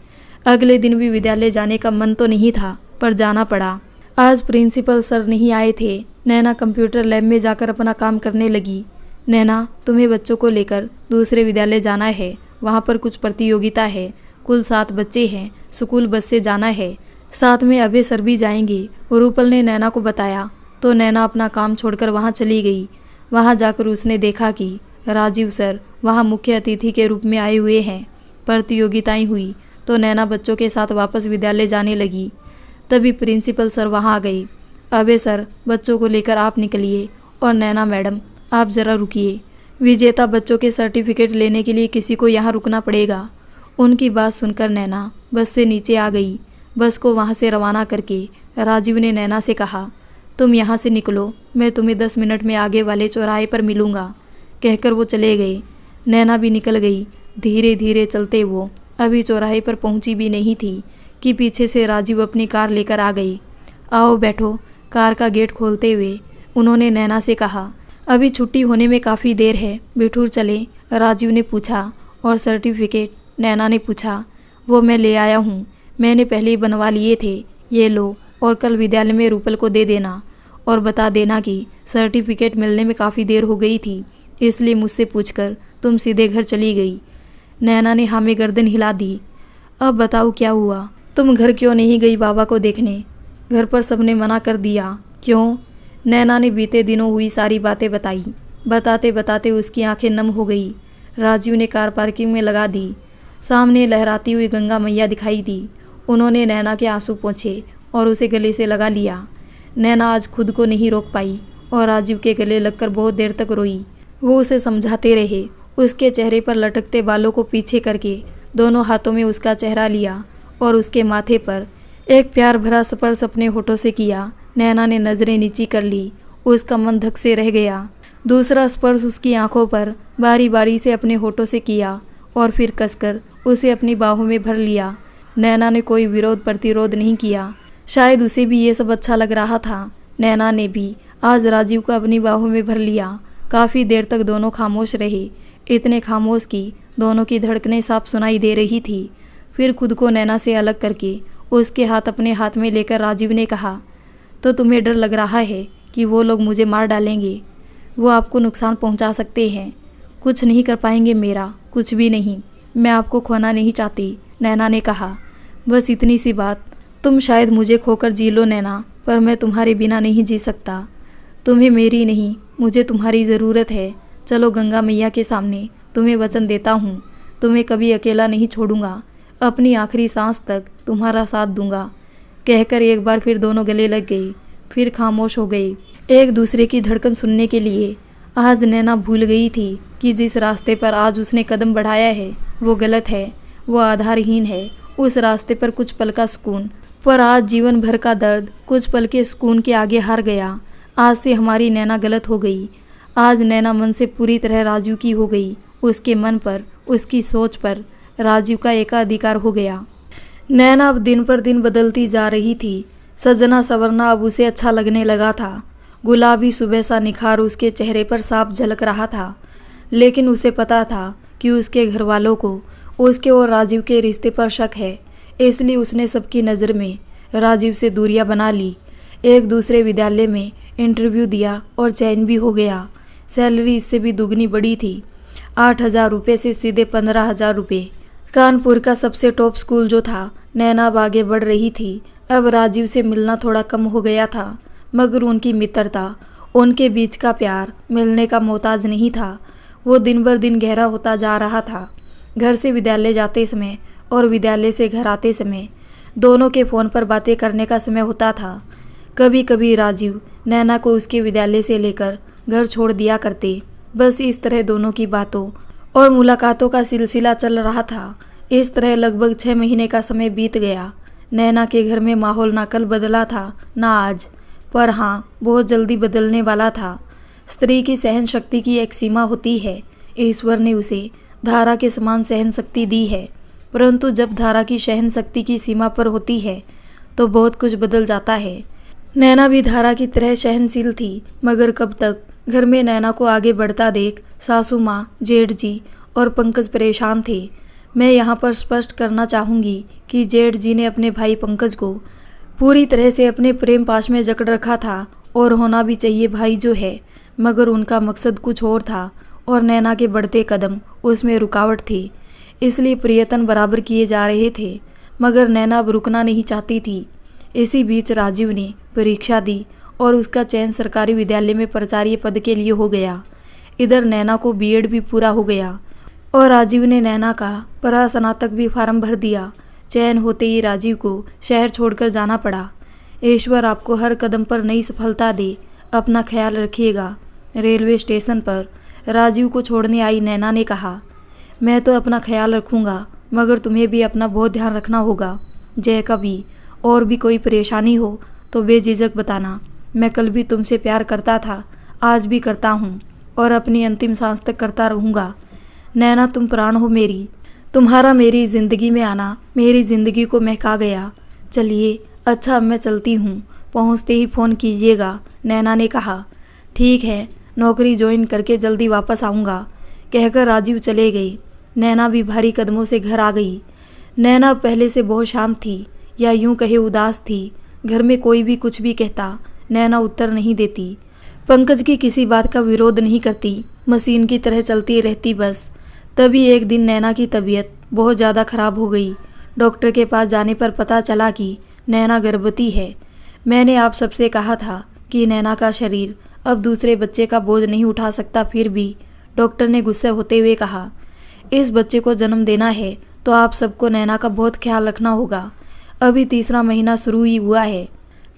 अगले दिन भी विद्यालय जाने का मन तो नहीं था, पर जाना पड़ा। आज प्रिंसिपल सर नहीं आए थे। नैना कंप्यूटर लैब में जाकर अपना काम करने लगी। नैना, तुम्हें बच्चों को लेकर दूसरे विद्यालय जाना है, वहाँ पर कुछ प्रतियोगिता है। कुल 7 बच्चे हैं, स्कूल बस से जाना है। साथ में अभय सर भी जाएंगे, रूपल ने नैना को बताया। तो नैना अपना काम छोड़कर वहाँ चली गई। वहाँ जाकर उसने देखा कि राजीव सर वहाँ मुख्य अतिथि के रूप में आए हुए हैं। प्रतियोगिताएं हुई तो नैना बच्चों के साथ वापस विद्यालय जाने लगी। तभी प्रिंसिपल सर वहाँ आ गए। अबे सर, बच्चों को लेकर आप निकलिए, और नैना मैडम आप ज़रा रुकिए। विजेता बच्चों के सर्टिफिकेट लेने के लिए किसी को यहाँ रुकना पड़ेगा। उनकी बात सुनकर नैना बस से नीचे आ गई। बस को वहाँ से रवाना करके राजीव ने नैना से कहा, तुम यहाँ से निकलो, मैं तुम्हें 10 मिनट में आगे वाले चौराहे पर मिलूँगा। कहकर वो चले गए। नैना भी निकल गई। धीरे धीरे चलते वो अभी चौराहे पर पहुँची भी नहीं थी कि पीछे से राजीव अपनी कार लेकर आ गई। आओ बैठो। कार का गेट खोलते हुए उन्होंने नैना से कहा, अभी छुट्टी होने में काफ़ी देर है, बिठूर चले? राजीव ने पूछा। और सर्टिफिकेट? नैना ने पूछा। वो मैं ले आया हूँ, मैंने पहले ही बनवा लिए थे। ये लो, और कल विद्यालय में रूपल को दे देना और बता देना कि सर्टिफिकेट मिलने में काफ़ी देर हो गई थी, इसलिए मुझसे पूछकर तुम सीधे घर चली गई। नैना ने हाँ में गर्दन हिला दी। अब बताओ क्या हुआ? तुम घर क्यों नहीं गई बाबा को देखने? घर पर सबने मना कर दिया। क्यों? नैना ने बीते दिनों हुई सारी बातें बताई। बताते बताते उसकी आंखें नम हो गई। राजीव ने कार पार्किंग में लगा दी। सामने लहराती हुई गंगा मैया दिखाई दी। उन्होंने नैना के आंसू पोंछे और उसे गले से लगा लिया। नैना आज खुद को नहीं रोक पाई और राजीव के गले लगकर बहुत देर तक रोई। वो उसे समझाते रहे। उसके चेहरे पर लटकते बालों को पीछे करके दोनों हाथों में उसका चेहरा लिया और उसके माथे पर एक प्यार भरा स्पर्श अपने होठों से किया। नैना ने नज़रें नीची कर ली। उसका मन धक से रह गया। दूसरा स्पर्श उसकी आंखों पर बारी बारी से अपने होठों से किया और फिर कसकर उसे अपनी बाहों में भर लिया। नैना ने कोई विरोध प्रतिरोध नहीं किया। शायद उसे भी ये सब अच्छा लग रहा था। नैना ने भी आज राजीव को अपनी बाहों में भर लिया। काफ़ी देर तक दोनों खामोश रहे, इतने खामोश कि दोनों की धड़कनें साफ सुनाई दे रही थी। फिर खुद को नैना से अलग करके उसके हाथ अपने हाथ में लेकर राजीव ने कहा, तो तुम्हें डर लग रहा है कि वो लोग मुझे मार डालेंगे? वो आपको नुकसान पहुंचा सकते हैं। कुछ नहीं कर पाएंगे मेरा, कुछ भी नहीं। मैं आपको खोना नहीं चाहती, नैना ने कहा। बस इतनी सी बात। तुम शायद मुझे खोकर जी लो नैना, पर मैं तुम्हारे बिना नहीं जी सकता। तुम्हें मेरी नहीं, मुझे तुम्हारी ज़रूरत है। चलो गंगा मैया के सामने, तुम्हें वचन देता हूँ, तुम्हें कभी अकेला नहीं छोड़ूंगा। अपनी आखिरी सांस तक तुम्हारा साथ दूंगा। कहकर एक बार फिर दोनों गले लग गए, फिर खामोश हो गए एक दूसरे की धड़कन सुनने के लिए। आज नैना भूल गई थी कि जिस रास्ते पर आज उसने कदम बढ़ाया है वो गलत है। वो आधारहीन है। उस रास्ते पर कुछ पल का सुकून, पर आज जीवन भर का दर्द कुछ पल के सुकून के आगे हार गया। आज से हमारी नैना गलत हो गई। आज नैना मन से पूरी तरह राजीव की हो गई। उसके मन पर, उसकी सोच पर राजीव का एकाधिकार हो गया। नैना अब दिन पर दिन बदलती जा रही थी। सजना संवरना अब उसे अच्छा लगने लगा था। गुलाबी सुबह सा निखार उसके चेहरे पर साफ झलक रहा था। लेकिन उसे पता था कि उसके घर वालों को उसके और राजीव के रिश्ते पर शक है, इसलिए उसने सबकी नज़र में राजीव से दूरियां बना ली। एक दूसरे विद्यालय में इंटरव्यू दिया और चयन भी हो गया। सैलरी इससे भी दुगनी बढ़ी थी। 8,000 रुपये से सीधे 15,000 रुपये। कानपुर का सबसे टॉप स्कूल जो था। नैना अब आगे बढ़ रही थी। अब राजीव से मिलना थोड़ा कम हो गया था, मगर उनकी मित्रता, उनके बीच का प्यार मिलने का मोहताज नहीं था। वो दिन बर दिन गहरा होता जा रहा था। घर से विद्यालय जाते समय और विद्यालय से घर आते समय दोनों के फ़ोन पर बातें करने का समय होता था। कभी कभी राजीव नैना को उसके विद्यालय से लेकर घर छोड़ दिया करते। बस इस तरह दोनों की बातों और मुलाकातों का सिलसिला चल रहा था। इस तरह लगभग 6 महीने का समय बीत गया। नैना के घर में माहौल ना कल बदला था ना आज, पर हाँ बहुत जल्दी बदलने वाला था। स्त्री की सहन शक्ति की एक सीमा होती है। ईश्वर ने उसे धारा के समान सहन शक्ति दी है, परंतु जब धारा की सहन शक्ति की सीमा पर होती है तो बहुत कुछ बदल जाता है। नैना भी धारा की तरह सहनशील थी, मगर कब तक। घर में नैना को आगे बढ़ता देख सासू माँ, जेठ जी और पंकज परेशान थे। मैं यहाँ पर स्पष्ट करना चाहूँगी कि जेठ जी ने अपने भाई पंकज को पूरी तरह से अपने प्रेम पाश में जकड़ रखा था, और होना भी चाहिए भाई जो है, मगर उनका मकसद कुछ और था और नैना के बढ़ते कदम उसमें रुकावट थी। इसलिए प्रयत्न बराबर किए जा रहे थे, मगर नैना अब रुकना नहीं चाहती थी। इसी बीच राजीव ने परीक्षा दी और उसका चयन सरकारी विद्यालय में प्राचार्य पद के लिए हो गया। इधर नैना को बीएड भी पूरा हो गया और राजीव ने नैना का परास्नातक भी फार्म भर दिया। चयन होते ही राजीव को शहर छोड़कर जाना पड़ा। ईश्वर आपको हर कदम पर नई सफलता दे। अपना ख्याल रखिएगा। रेलवे स्टेशन पर राजीव को छोड़ने आई नैना ने कहा, मैं तो अपना ख्याल रखूँगा, मगर तुम्हें भी अपना बहुत ध्यान रखना होगा। जय कभी और भी कोई परेशानी हो तो बेझिझक बताना। मैं कल भी तुमसे प्यार करता था, आज भी करता हूँ और अपनी अंतिम सांस तक करता रहूँगा। नैना तुम प्राण हो मेरी। तुम्हारा मेरी ज़िंदगी में आना मेरी ज़िंदगी को महका गया। चलिए अच्छा, अब मैं चलती हूँ, पहुँचते ही फ़ोन कीजिएगा, नैना ने कहा। ठीक है, नौकरी ज्वाइन करके जल्दी वापस आऊँगा, कहकर राजीव चले गए। नैना भी भारी कदमों से घर आ गई। नैना पहले से बहुत शांत थी, या यूं कहे उदास थी। घर में कोई भी कुछ भी कहता, नैना उत्तर नहीं देती। पंकज की किसी बात का विरोध नहीं करती, मशीन की तरह चलती रहती बस। तभी एक दिन नैना की तबीयत बहुत ज़्यादा खराब हो गई। डॉक्टर के पास जाने पर पता चला कि नैना गर्भवती है। मैंने आप सबसे कहा था कि नैना का शरीर अब दूसरे बच्चे का बोझ नहीं उठा सकता, फिर भी डॉक्टर ने गुस्से होते हुए कहा, इस बच्चे को जन्म देना है तो आप सबको नैना का बहुत ख्याल रखना होगा। अभी तीसरा महीना शुरू ही हुआ है।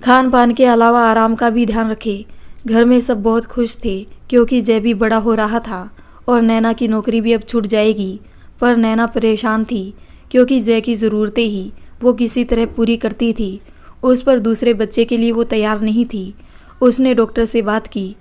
खान पान के अलावा आराम का भी ध्यान रखें। घर में सब बहुत खुश थे क्योंकि जय भी बड़ा हो रहा था और नैना की नौकरी भी अब छूट जाएगी। पर नैना परेशान थी क्योंकि जय की ज़रूरतें ही वो किसी तरह पूरी करती थी। उस पर दूसरे बच्चे के लिए वो तैयार नहीं थी। उसने डॉक्टर से बात की,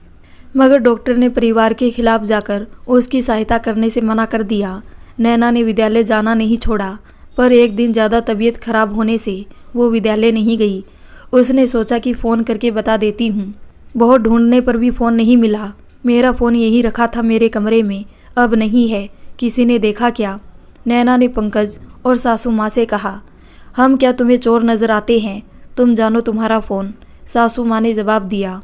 मगर डॉक्टर ने परिवार के खिलाफ जाकर उसकी सहायता करने से मना कर दिया। नैना ने विद्यालय जाना नहीं छोड़ा, पर एक दिन ज़्यादा तबीयत खराब होने से वो विद्यालय नहीं गई। उसने सोचा कि फ़ोन करके बता देती हूँ। बहुत ढूंढने पर भी फ़ोन नहीं मिला। मेरा फ़ोन यहीं रखा था मेरे कमरे में, अब नहीं है। किसी ने देखा क्या? नैना ने पंकज और सासू माँ से कहा, हम क्या तुम्हें चोर नज़र आते हैं? तुम जानो तुम्हारा फ़ोन, सासू माँ ने जवाब दिया।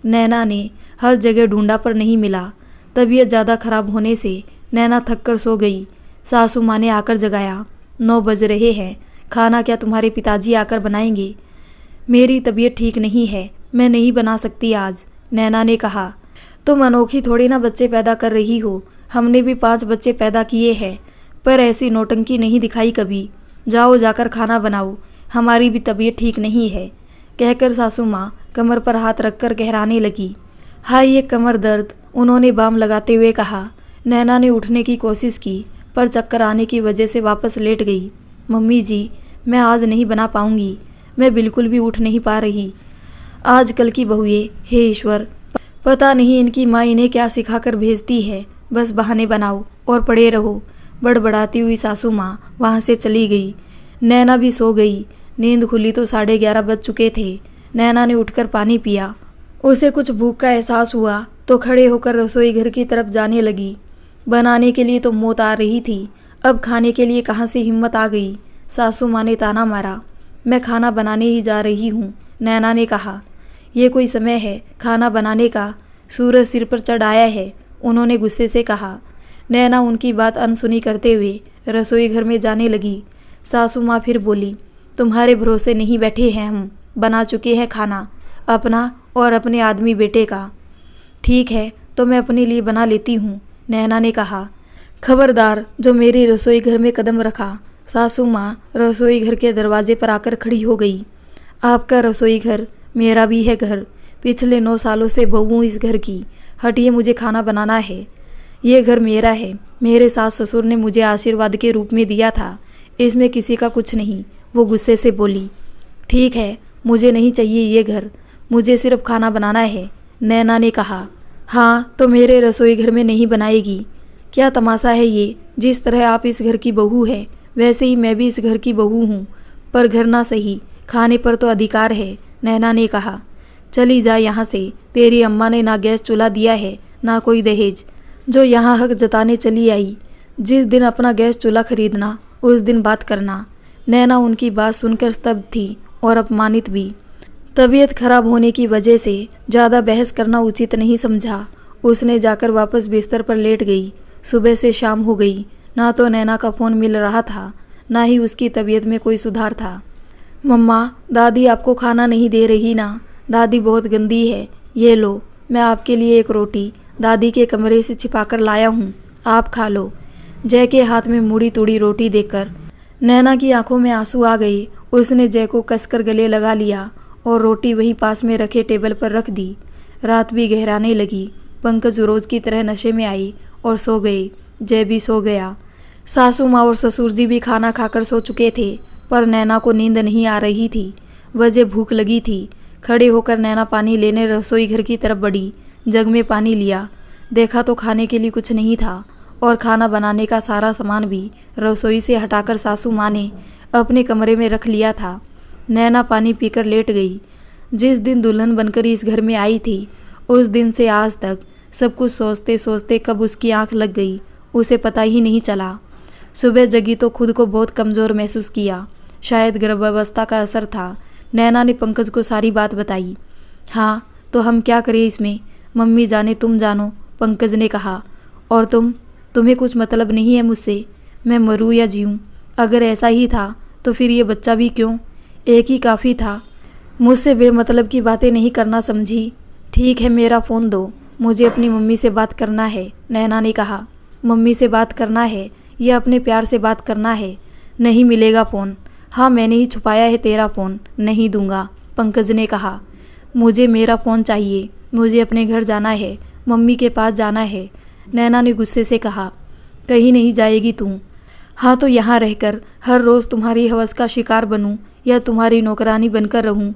नैना ने हर जगह ढूंढा पर नहीं मिला। तबीयत ज़्यादा खराब होने से नैना थक कर सो गई। सासू माँ ने आकर जगाया, 9 बज रहे हैं, खाना क्या तुम्हारे पिताजी आकर बनाएंगे? मेरी तबीयत ठीक नहीं है, मैं नहीं बना सकती आज, नैना ने कहा। तुम अनोखी थोड़ी ना बच्चे पैदा कर रही हो, हमने भी 5 बच्चे पैदा किए हैं, पर ऐसी नौटंकी नहीं दिखाई कभी। जाओ जाकर खाना बनाओ, हमारी भी तबीयत ठीक नहीं है, कहकर सासू माँ कमर पर हाथ रखकर गहराने लगी। हाय ये कमर दर्द, उन्होंने बाम लगाते हुए कहा। नैना ने उठने की कोशिश की, पर चक्कर आने की वजह से वापस लेट गई। मम्मी जी, मैं आज नहीं बना पाऊंगी, मैं बिल्कुल भी उठ नहीं पा रही। आजकल की बहुएं, हे ईश्वर, पता नहीं इनकी माँ इन्हें क्या सिखाकर भेजती है। बस बहाने बनाओ और पड़े रहो। बड़बड़ाती हुई सासू माँ वहाँ से चली गई। नैना भी सो गई। नींद खुली तो 11:30 बज चुके थे। नैना ने उठकर पानी पिया। उसे कुछ भूख का एहसास हुआ तो खड़े होकर रसोई घर की तरफ जाने लगी। बनाने के लिए तो मौत आ रही थी, अब खाने के लिए कहाँ से हिम्मत आ गई। सासू माँ ने ताना मारा। मैं खाना बनाने ही जा रही हूँ, नैना ने कहा। ये कोई समय है खाना बनाने का, सूरज सिर पर चढ़ आया है, उन्होंने गुस्से से कहा। नैना उनकी बात अनसुनी करते हुए रसोई घर में जाने लगी। सासू माँ फिर बोली, तुम्हारे भरोसे नहीं बैठे हैं हम, बना चुके हैं खाना, अपना और अपने आदमी बेटे का। ठीक है तो मैं अपने लिए बना लेती हूँ, नैना ने कहा। खबरदार जो मेरी रसोई घर में कदम रखा। सासू माँ रसोई घर के दरवाजे पर आकर खड़ी हो गई। आपका रसोई घर मेरा भी है घर। पिछले 9 सालों से बहू हूँ इस घर की। हटिए, मुझे खाना बनाना है। ये घर मेरा है, मेरे सास ससुर ने मुझे आशीर्वाद के रूप में दिया था, इसमें किसी का कुछ नहीं, वो गुस्से से बोली। ठीक है, मुझे नहीं चाहिए ये घर, मुझे सिर्फ खाना बनाना है, नैना ने कहा। हाँ तो मेरे रसोई घर में नहीं बनाएगी। क्या तमाशा है ये, जिस तरह आप इस घर की बहू है वैसे ही मैं भी इस घर की बहू हूँ, पर घर ना सही, खाने पर तो अधिकार है, नैना ने कहा। चली जा यहाँ से, तेरी अम्मा ने ना गैस चूल्हा दिया है ना कोई दहेज, जो यहाँ हक जताने चली आई। जिस दिन अपना गैस चूल्हा खरीदना उस दिन बात करना। नैना उनकी बात सुनकर स्तब्ध थी और अपमानित भी। तबीयत खराब होने की वजह से ज़्यादा बहस करना उचित नहीं समझा। उसने जाकर वापस बिस्तर पर लेट गई। सुबह से शाम हो गई, ना तो नैना का फ़ोन मिल रहा था, ना ही उसकी तबीयत में कोई सुधार था। मम्मा, दादी आपको खाना नहीं दे रही ना? दादी बहुत गंदी है। ये लो, मैं आपके लिए एक रोटी दादी के कमरे से छिपाकर लाया हूँ, आप खा लो। जय के हाथ में मुड़ी तुड़ी रोटी देखकर नैना की आंखों में आंसू आ गए। उसने जय को कसकर गले लगा लिया और रोटी वहीं पास में रखे टेबल पर रख दी। रात भी गहराने लगी। पंकज रोज की तरह नशे में आई और सो गए। जय भी सो गया। सासू माँ और ससुर जी भी खाना खाकर सो चुके थे, पर नैना को नींद नहीं आ रही थी। वजह भूख लगी थी। खड़े होकर नैना पानी लेने रसोई घर की तरफ बढ़ी। जग में पानी लिया, देखा तो खाने के लिए कुछ नहीं था और खाना बनाने का सारा सामान भी रसोई से हटाकर सासू माँ ने अपने कमरे में रख लिया था। नैना पानी पीकर लेट गई। जिस दिन दुल्हन बनकर इस घर में आई थी उस दिन से आज तक सब कुछ सोचते सोचते कब उसकी आंख लग गई उसे पता ही नहीं चला। सुबह जगी तो खुद को बहुत कमज़ोर महसूस किया। शायद गर्भावस्था का असर था। नैना ने पंकज को सारी बात बताई। हाँ तो हम क्या करें इसमें, मम्मी जाने तुम जानो, पंकज ने कहा। और तुम्हें कुछ मतलब नहीं है मुझसे, मैं मरूँ या जीऊँ? अगर ऐसा ही था तो फिर ये बच्चा भी क्यों, एक ही काफ़ी था। मुझसे बेमतलब की बातें नहीं करना समझी। ठीक है, मेरा फ़ोन दो, मुझे अपनी मम्मी से बात करना है, नैना ने कहा। मम्मी से बात करना है या अपने प्यार से बात करना है? नहीं मिलेगा फ़ोन। हाँ मैंने ही छुपाया है तेरा फ़ोन, नहीं दूंगा, पंकज ने कहा। मुझे मेरा फ़ोन चाहिए, मुझे अपने घर जाना है, मम्मी के पास जाना है, नैना ने गुस्से से कहा। कहीं नहीं जाएगी तू। हाँ तो यहाँ रहकर हर रोज़ तुम्हारी हवस का शिकार बनूं या तुम्हारी नौकरानी बनकर रहूं?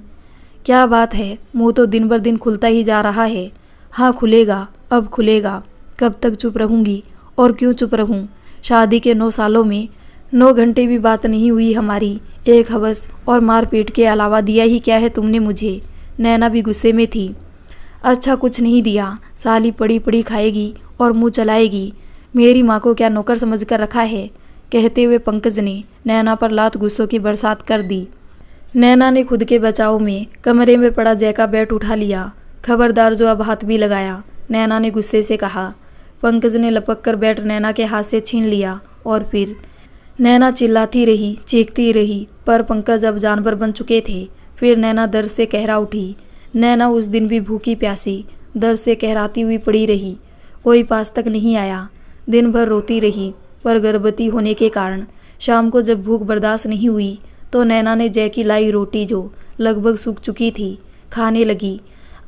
क्या बात है, मुँह तो दिन बर दिन खुलता ही जा रहा है। हाँ खुलेगा, अब खुलेगा। कब तक चुप रहूँगी और क्यों चुप रहूँ? शादी के 9 सालों में 9 घंटे भी बात नहीं हुई हमारी। एक हवस और मारपीट के अलावा दिया ही क्या है तुमने मुझे? नैना भी गुस्से में थी। अच्छा कुछ नहीं दिया, साली पड़ी पड़ी खाएगी और मुंह चलाएगी। मेरी माँ को क्या नौकर समझ कर रखा है? कहते हुए पंकज ने नैना पर लात गुस्सों की बरसात कर दी। नैना ने खुद के बचाव में कमरे में पड़ा जय का बैट उठा लिया। खबरदार जो अब हाथ भी लगाया, नैना ने गुस्से से कहा। पंकज ने लपक कर बैट नैना के हाथ से छीन लिया और फिर नैना चिल्लाती रही, चीखती रही, पर पंकज अब जानवर बन चुके थे। फिर नैना दर्द से कहरा उठी। नैना उस दिन भी भूखी प्यासी दर्द से कहराती हुई पड़ी रही। कोई पास तक नहीं आया। दिन भर रोती रही, पर गर्भवती होने के कारण शाम को जब भूख बर्दाश्त नहीं हुई तो नैना ने जय की लाई रोटी, जो लगभग सूख चुकी थी, खाने लगी।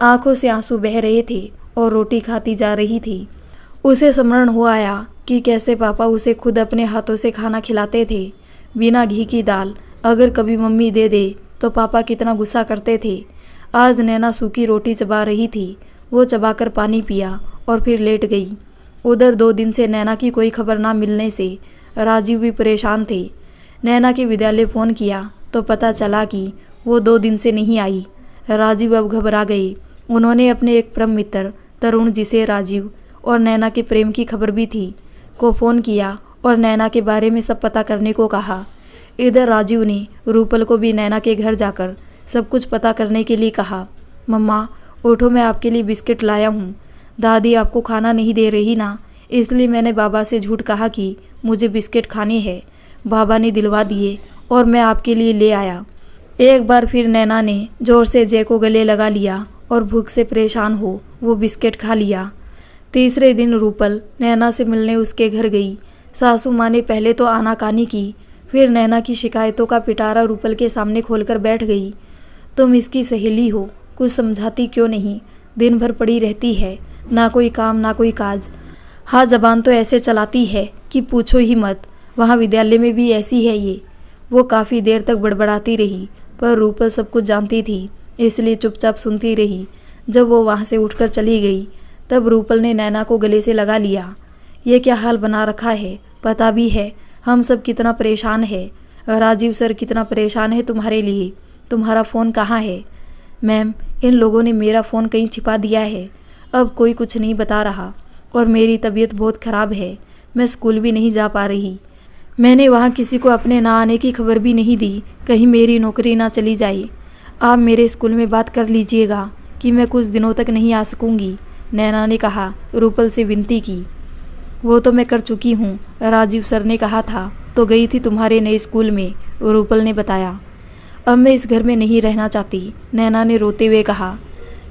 आंखों से आंसू बह रहे थे और रोटी खाती जा रही थी। उसे स्मरण हो आया कि कैसे पापा उसे खुद अपने हाथों से खाना खिलाते थे, बिना घी की दाल। अगर कभी मम्मी दे दे तो पापा कितना गुस्सा करते थे। आज नैना सूखी रोटी चबा रही थी, वो चबाकर पानी पिया और फिर लेट गई। उधर 2 दिन से नैना की कोई खबर ना मिलने से राजीव भी परेशान थे। नैना के विद्यालय फ़ोन किया तो पता चला कि वो 2 दिन से नहीं आई। राजीव अब घबरा गए। उन्होंने अपने एक परम मित्र तरुण, जिसे राजीव और नैना के प्रेम की खबर भी थी, को फ़ोन किया और नैना के बारे में सब पता करने को कहा। इधर राजीव ने रूपल को भी नैना के घर जाकर सब कुछ पता करने के लिए कहा। मम्मा उठो, मैं आपके लिए बिस्किट लाया हूँ। दादी आपको खाना नहीं दे रही ना, इसलिए मैंने बाबा से झूठ कहा कि मुझे बिस्किट खाने हैं। बाबा ने दिलवा दिए और मैं आपके लिए ले आया। एक बार फिर नैना ने जोर से जय को गले लगा लिया और भूख से परेशान हो वो बिस्किट खा लिया। तीसरे दिन रूपल नैना से मिलने उसके घर गई। सासू माँ ने पहले तो आनाकानी की, फिर नैना की शिकायतों का पिटारा रूपल के सामने खोलकर बैठ गई। तुम इसकी सहेली हो, कुछ समझाती क्यों नहीं? दिन भर पड़ी रहती है, ना कोई काम ना कोई काज। हाँ, जबान तो ऐसे चलाती है कि पूछो ही मत। वहाँ विद्यालय में भी ऐसी है ये। वो काफ़ी देर तक बड़बड़ाती रही, पर रूपल सब कुछ जानती थी, इसलिए चुपचाप सुनती रही। जब वो वहाँ से उठकर चली गई तब रूपल ने नैना को गले से लगा लिया। ये क्या हाल बना रखा है? पता भी है हम सब कितना परेशान है। राजीव सर कितना परेशान है तुम्हारे लिए। तुम्हारा फ़ोन कहाँ है? मैम, इन लोगों ने मेरा फ़ोन कहीं छिपा दिया है। अब कोई कुछ नहीं बता रहा और मेरी तबीयत बहुत ख़राब है। मैं स्कूल भी नहीं जा पा रही। मैंने वहाँ किसी को अपने ना आने की खबर भी नहीं दी, कहीं मेरी नौकरी ना चली जाए। आप मेरे स्कूल में बात कर लीजिएगा कि मैं कुछ दिनों तक नहीं आ सकूँगी, नैना ने कहा। रूपल से विनती की। वो तो मैं कर चुकी हूँ, राजीव सर ने कहा था तो गई थी तुम्हारे नए स्कूल में, रूपल ने बताया। अब मैं इस घर में नहीं रहना चाहती, नैना ने रोते हुए कहा।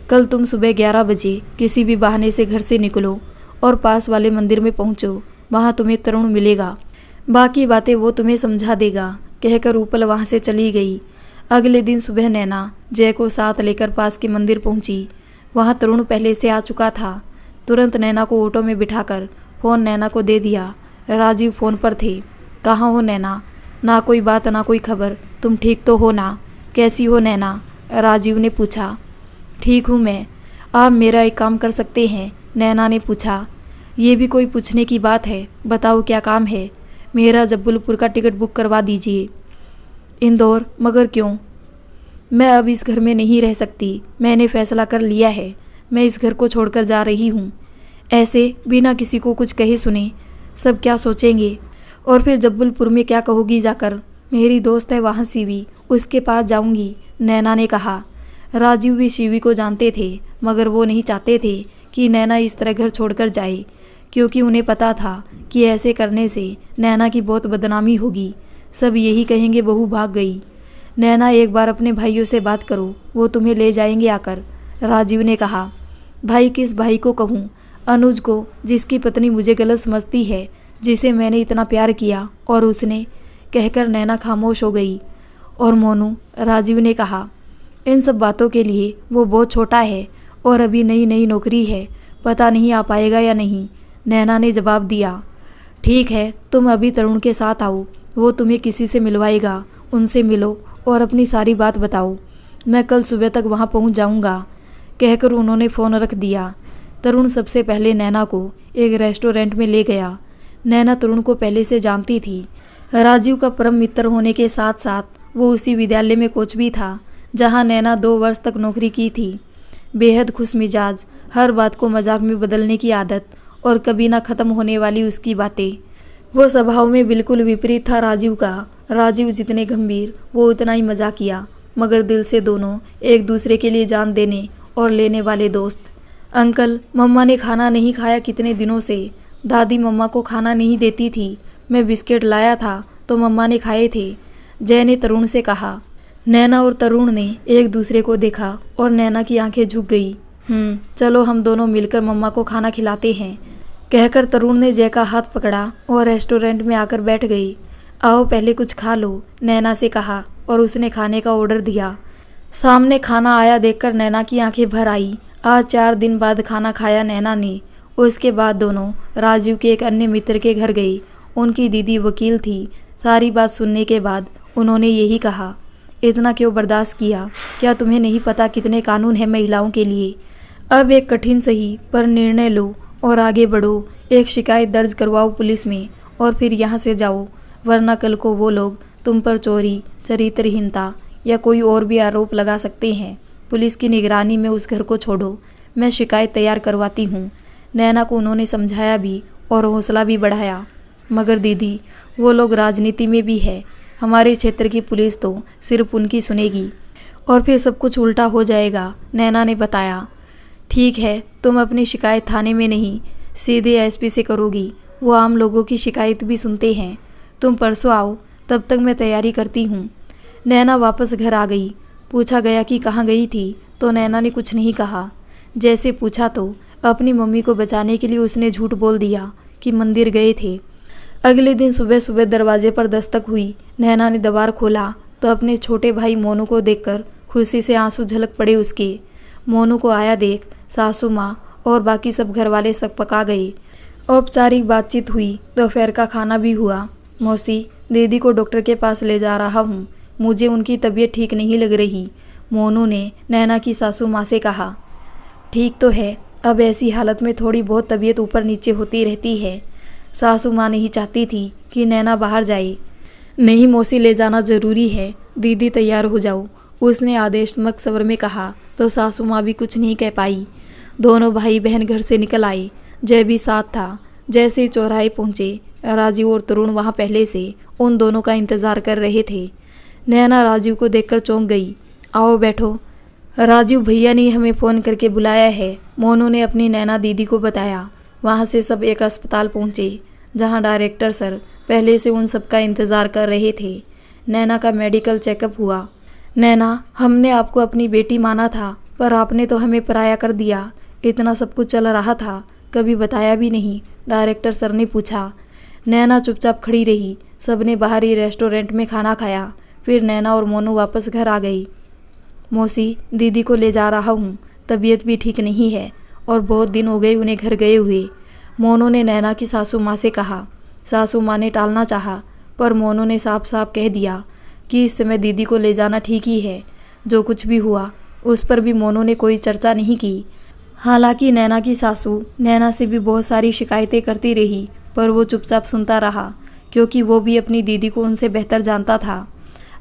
कल तुम सुबह 11 बजे किसी भी बहाने से घर से निकलो और पास वाले मंदिर में पहुँचो। वहाँ तुम्हें तरुण मिलेगा, बाकी बातें वो तुम्हें समझा देगा, कहकर रूपल वहाँ से चली गई। अगले दिन सुबह नैना जय को साथ लेकर पास के मंदिर पहुँची। वहाँ तरुण पहले से आ चुका था। तुरंत नैना को ऑटो में बिठाकर फ़ोन नैना को दे दिया। राजीव फ़ोन पर थे। कहाँ हो नैना? ना कोई बात ना कोई खबर। तुम ठीक तो हो ना? कैसी हो नैना? राजीव ने पूछा। ठीक हूँ मैं। आप मेरा एक काम कर सकते हैं? नैना ने पूछा। ये भी कोई पूछने की बात है? बताओ क्या काम है? मेरा जबलपुर का टिकट बुक करवा दीजिए। इंदौर? मगर क्यों? मैं अब इस घर में नहीं रह सकती। मैंने फैसला कर लिया है, मैं इस घर को छोड़कर जा रही हूँ। ऐसे बिना किसी को कुछ कहे सुने सब क्या सोचेंगे? और फिर जबलपुर में क्या कहोगी जाकर? मेरी दोस्त है वहाँ शिवी, उसके पास जाऊँगी, नैना ने कहा। राजीव भी शिवी को जानते थे, मगर वो नहीं चाहते थे कि नैना इस तरह घर छोड़कर जाए, क्योंकि उन्हें पता था कि ऐसे करने से नैना की बहुत बदनामी होगी। सब यही कहेंगे बहू भाग गई। नैना, एक बार अपने भाइयों से बात करो, वो तुम्हें ले जाएंगे आकर, राजीव ने कहा। भाई? किस भाई को कहूँ? अनुज को, जिसकी पत्नी मुझे गलत समझती है, जिसे मैंने इतना प्यार किया और उसने, कहकर नैना खामोश हो गई। और मोनू, राजीव ने कहा। इन सब बातों के लिए वो बहुत छोटा है और अभी नई नई नौकरी है, पता नहीं आ पाएगा या नहीं, नैना ने जवाब दिया। ठीक है, तुम अभी तरुण के साथ आओ, वो तुम्हें किसी से मिलवाएगा, उनसे मिलो और अपनी सारी बात बताओ। मैं कल सुबह तक वहाँ पहुँच जाऊँगा, कहकर उन्होंने फ़ोन रख दिया। तरुण सबसे पहले नैना को एक रेस्टोरेंट में ले गया। नैना तरुण को पहले से जानती थी। राजीव का परम मित्र होने के साथ साथ वो उसी विद्यालय में कोच भी था जहाँ नैना 2 वर्ष तक नौकरी की थी। बेहद खुश मिजाज, हर बात को मजाक में बदलने की आदत और कभी ना ख़त्म होने वाली उसकी बातें। वो स्वभाव में बिल्कुल विपरीत था राजीव का। राजीव जितने गंभीर, वो उतना ही मजाकिया, मगर दिल से दोनों एक दूसरे के लिए जान देने और लेने वाले दोस्त। अंकल, मम्मा ने खाना नहीं खाया कितने दिनों से। दादी मम्मा को खाना नहीं देती थी। मैं बिस्किट लाया था तो मम्मा ने खाए थे, जय ने तरुण से कहा। नैना और तरुण ने एक दूसरे को देखा और नैना की आंखें झुक गई। चलो हम दोनों मिलकर मम्मा को खाना खिलाते हैं, कहकर तरुण ने जय का हाथ पकड़ा और रेस्टोरेंट में आकर बैठ गई। आओ पहले कुछ खा लो, नैना से कहा और उसने खाने का ऑर्डर दिया। सामने खाना आया देखकर नैना की आंखें भर आई। आज 4 दिन बाद खाना खाया नैना ने उसके बाद दोनों राजीव के एक अन्य मित्र के घर गए। उनकी दीदी वकील थी। सारी बात सुनने के बाद उन्होंने यही कहा, इतना क्यों बर्दाश्त किया? क्या तुम्हें नहीं पता कितने कानून हैं महिलाओं के लिए? अब एक कठिन सही पर निर्णय लो और आगे बढ़ो। एक शिकायत दर्ज करवाओ पुलिस में और फिर यहाँ से जाओ, वरना कल को वो लोग तुम पर चोरी, चरित्रहीनता या कोई और भी आरोप लगा सकते हैं। पुलिस की निगरानी में उस घर को छोड़ो, मैं शिकायत तैयार करवाती हूँ। नैना को उन्होंने समझाया भी और हौसला भी बढ़ाया। मगर दीदी, वो लोग राजनीति में भी है। हमारे क्षेत्र की पुलिस तो सिर्फ उनकी सुनेगी और फिर सब कुछ उल्टा हो जाएगा, नैना ने बताया। ठीक है, तुम अपनी शिकायत थाने में नहीं, सीधे एसपी से करोगी। वो आम लोगों की शिकायत भी सुनते हैं। तुम परसों आओ, तब तक मैं तैयारी करती हूँ। नैना वापस घर आ गई। पूछा गया कि कहाँ गई थी तो नैना ने कुछ नहीं कहा। जैसे पूछा तो अपनी मम्मी को बचाने के लिए उसने झूठ बोल दिया कि मंदिर गए थे। अगले दिन सुबह सुबह दरवाजे पर दस्तक हुई। नैना ने दरवार खोला तो अपने छोटे भाई मोनू को देखकर खुशी से आंसू झलक पड़े उसके। मोनू को आया देख सासू माँ और बाकी सब घर वाले सब पका गए। औपचारिक बातचीत हुई, दोपहर का खाना भी हुआ। मौसी, दीदी को डॉक्टर के पास ले जा रहा हूँ, मुझे उनकी तबीयत ठीक नहीं लग रही, मोनू ने नैना की सासू माँ से कहा। ठीक तो है, अब ऐसी हालत में थोड़ी बहुत तबीयत ऊपर नीचे होती रहती है। सासू माँ नहीं चाहती थी कि नैना बाहर जाए। नहीं मौसी, ले जाना ज़रूरी है, दीदी तैयार हो जाओ, उसने आदेशात्मक स्वर में कहा तो सासू माँ भी कुछ नहीं कह पाई। दोनों भाई बहन घर से निकल आए। जय भी साथ था। जैसे ही चौराहे पहुँचे, राजीव और तरुण वहाँ पहले से उन दोनों का इंतज़ार कर रहे थे। नैना राजीव को देखकर चौंक गई। आओ बैठो, राजीव भैया ने हमें फ़ोन करके बुलाया है, मोनू ने अपनी नैना दीदी को बताया। वहाँ से सब एक अस्पताल पहुँचे जहाँ डायरेक्टर सर पहले से उन सब का इंतज़ार कर रहे थे। नैना का मेडिकल चेकअप हुआ। नैना, हमने आपको अपनी बेटी माना था, पर आपने तो हमें पराया कर दिया। इतना सब कुछ चल रहा था, कभी बताया भी नहीं, डायरेक्टर सर ने पूछा। नैना चुपचाप खड़ी रही। सबने बाहरी रेस्टोरेंट में खाना खाया। फिर नैना और मोनू वापस घर आ गई। मौसी, दीदी को ले जा रहा हूँ, तबीयत भी ठीक नहीं है और बहुत दिन हो गए उन्हें घर गए हुए, मोनू ने नैना की सासू माँ से कहा। सासू माँ ने टालना चाहा, पर मोनू ने साफ साफ कह दिया कि इस समय दीदी को ले जाना ठीक ही है। जो कुछ भी हुआ उस पर भी मोनू ने कोई चर्चा नहीं की। हालांकि नैना की सासू नैना से भी बहुत सारी शिकायतें करती रही, पर वो चुपचाप सुनता रहा, क्योंकि वो भी अपनी दीदी को उनसे बेहतर जानता था।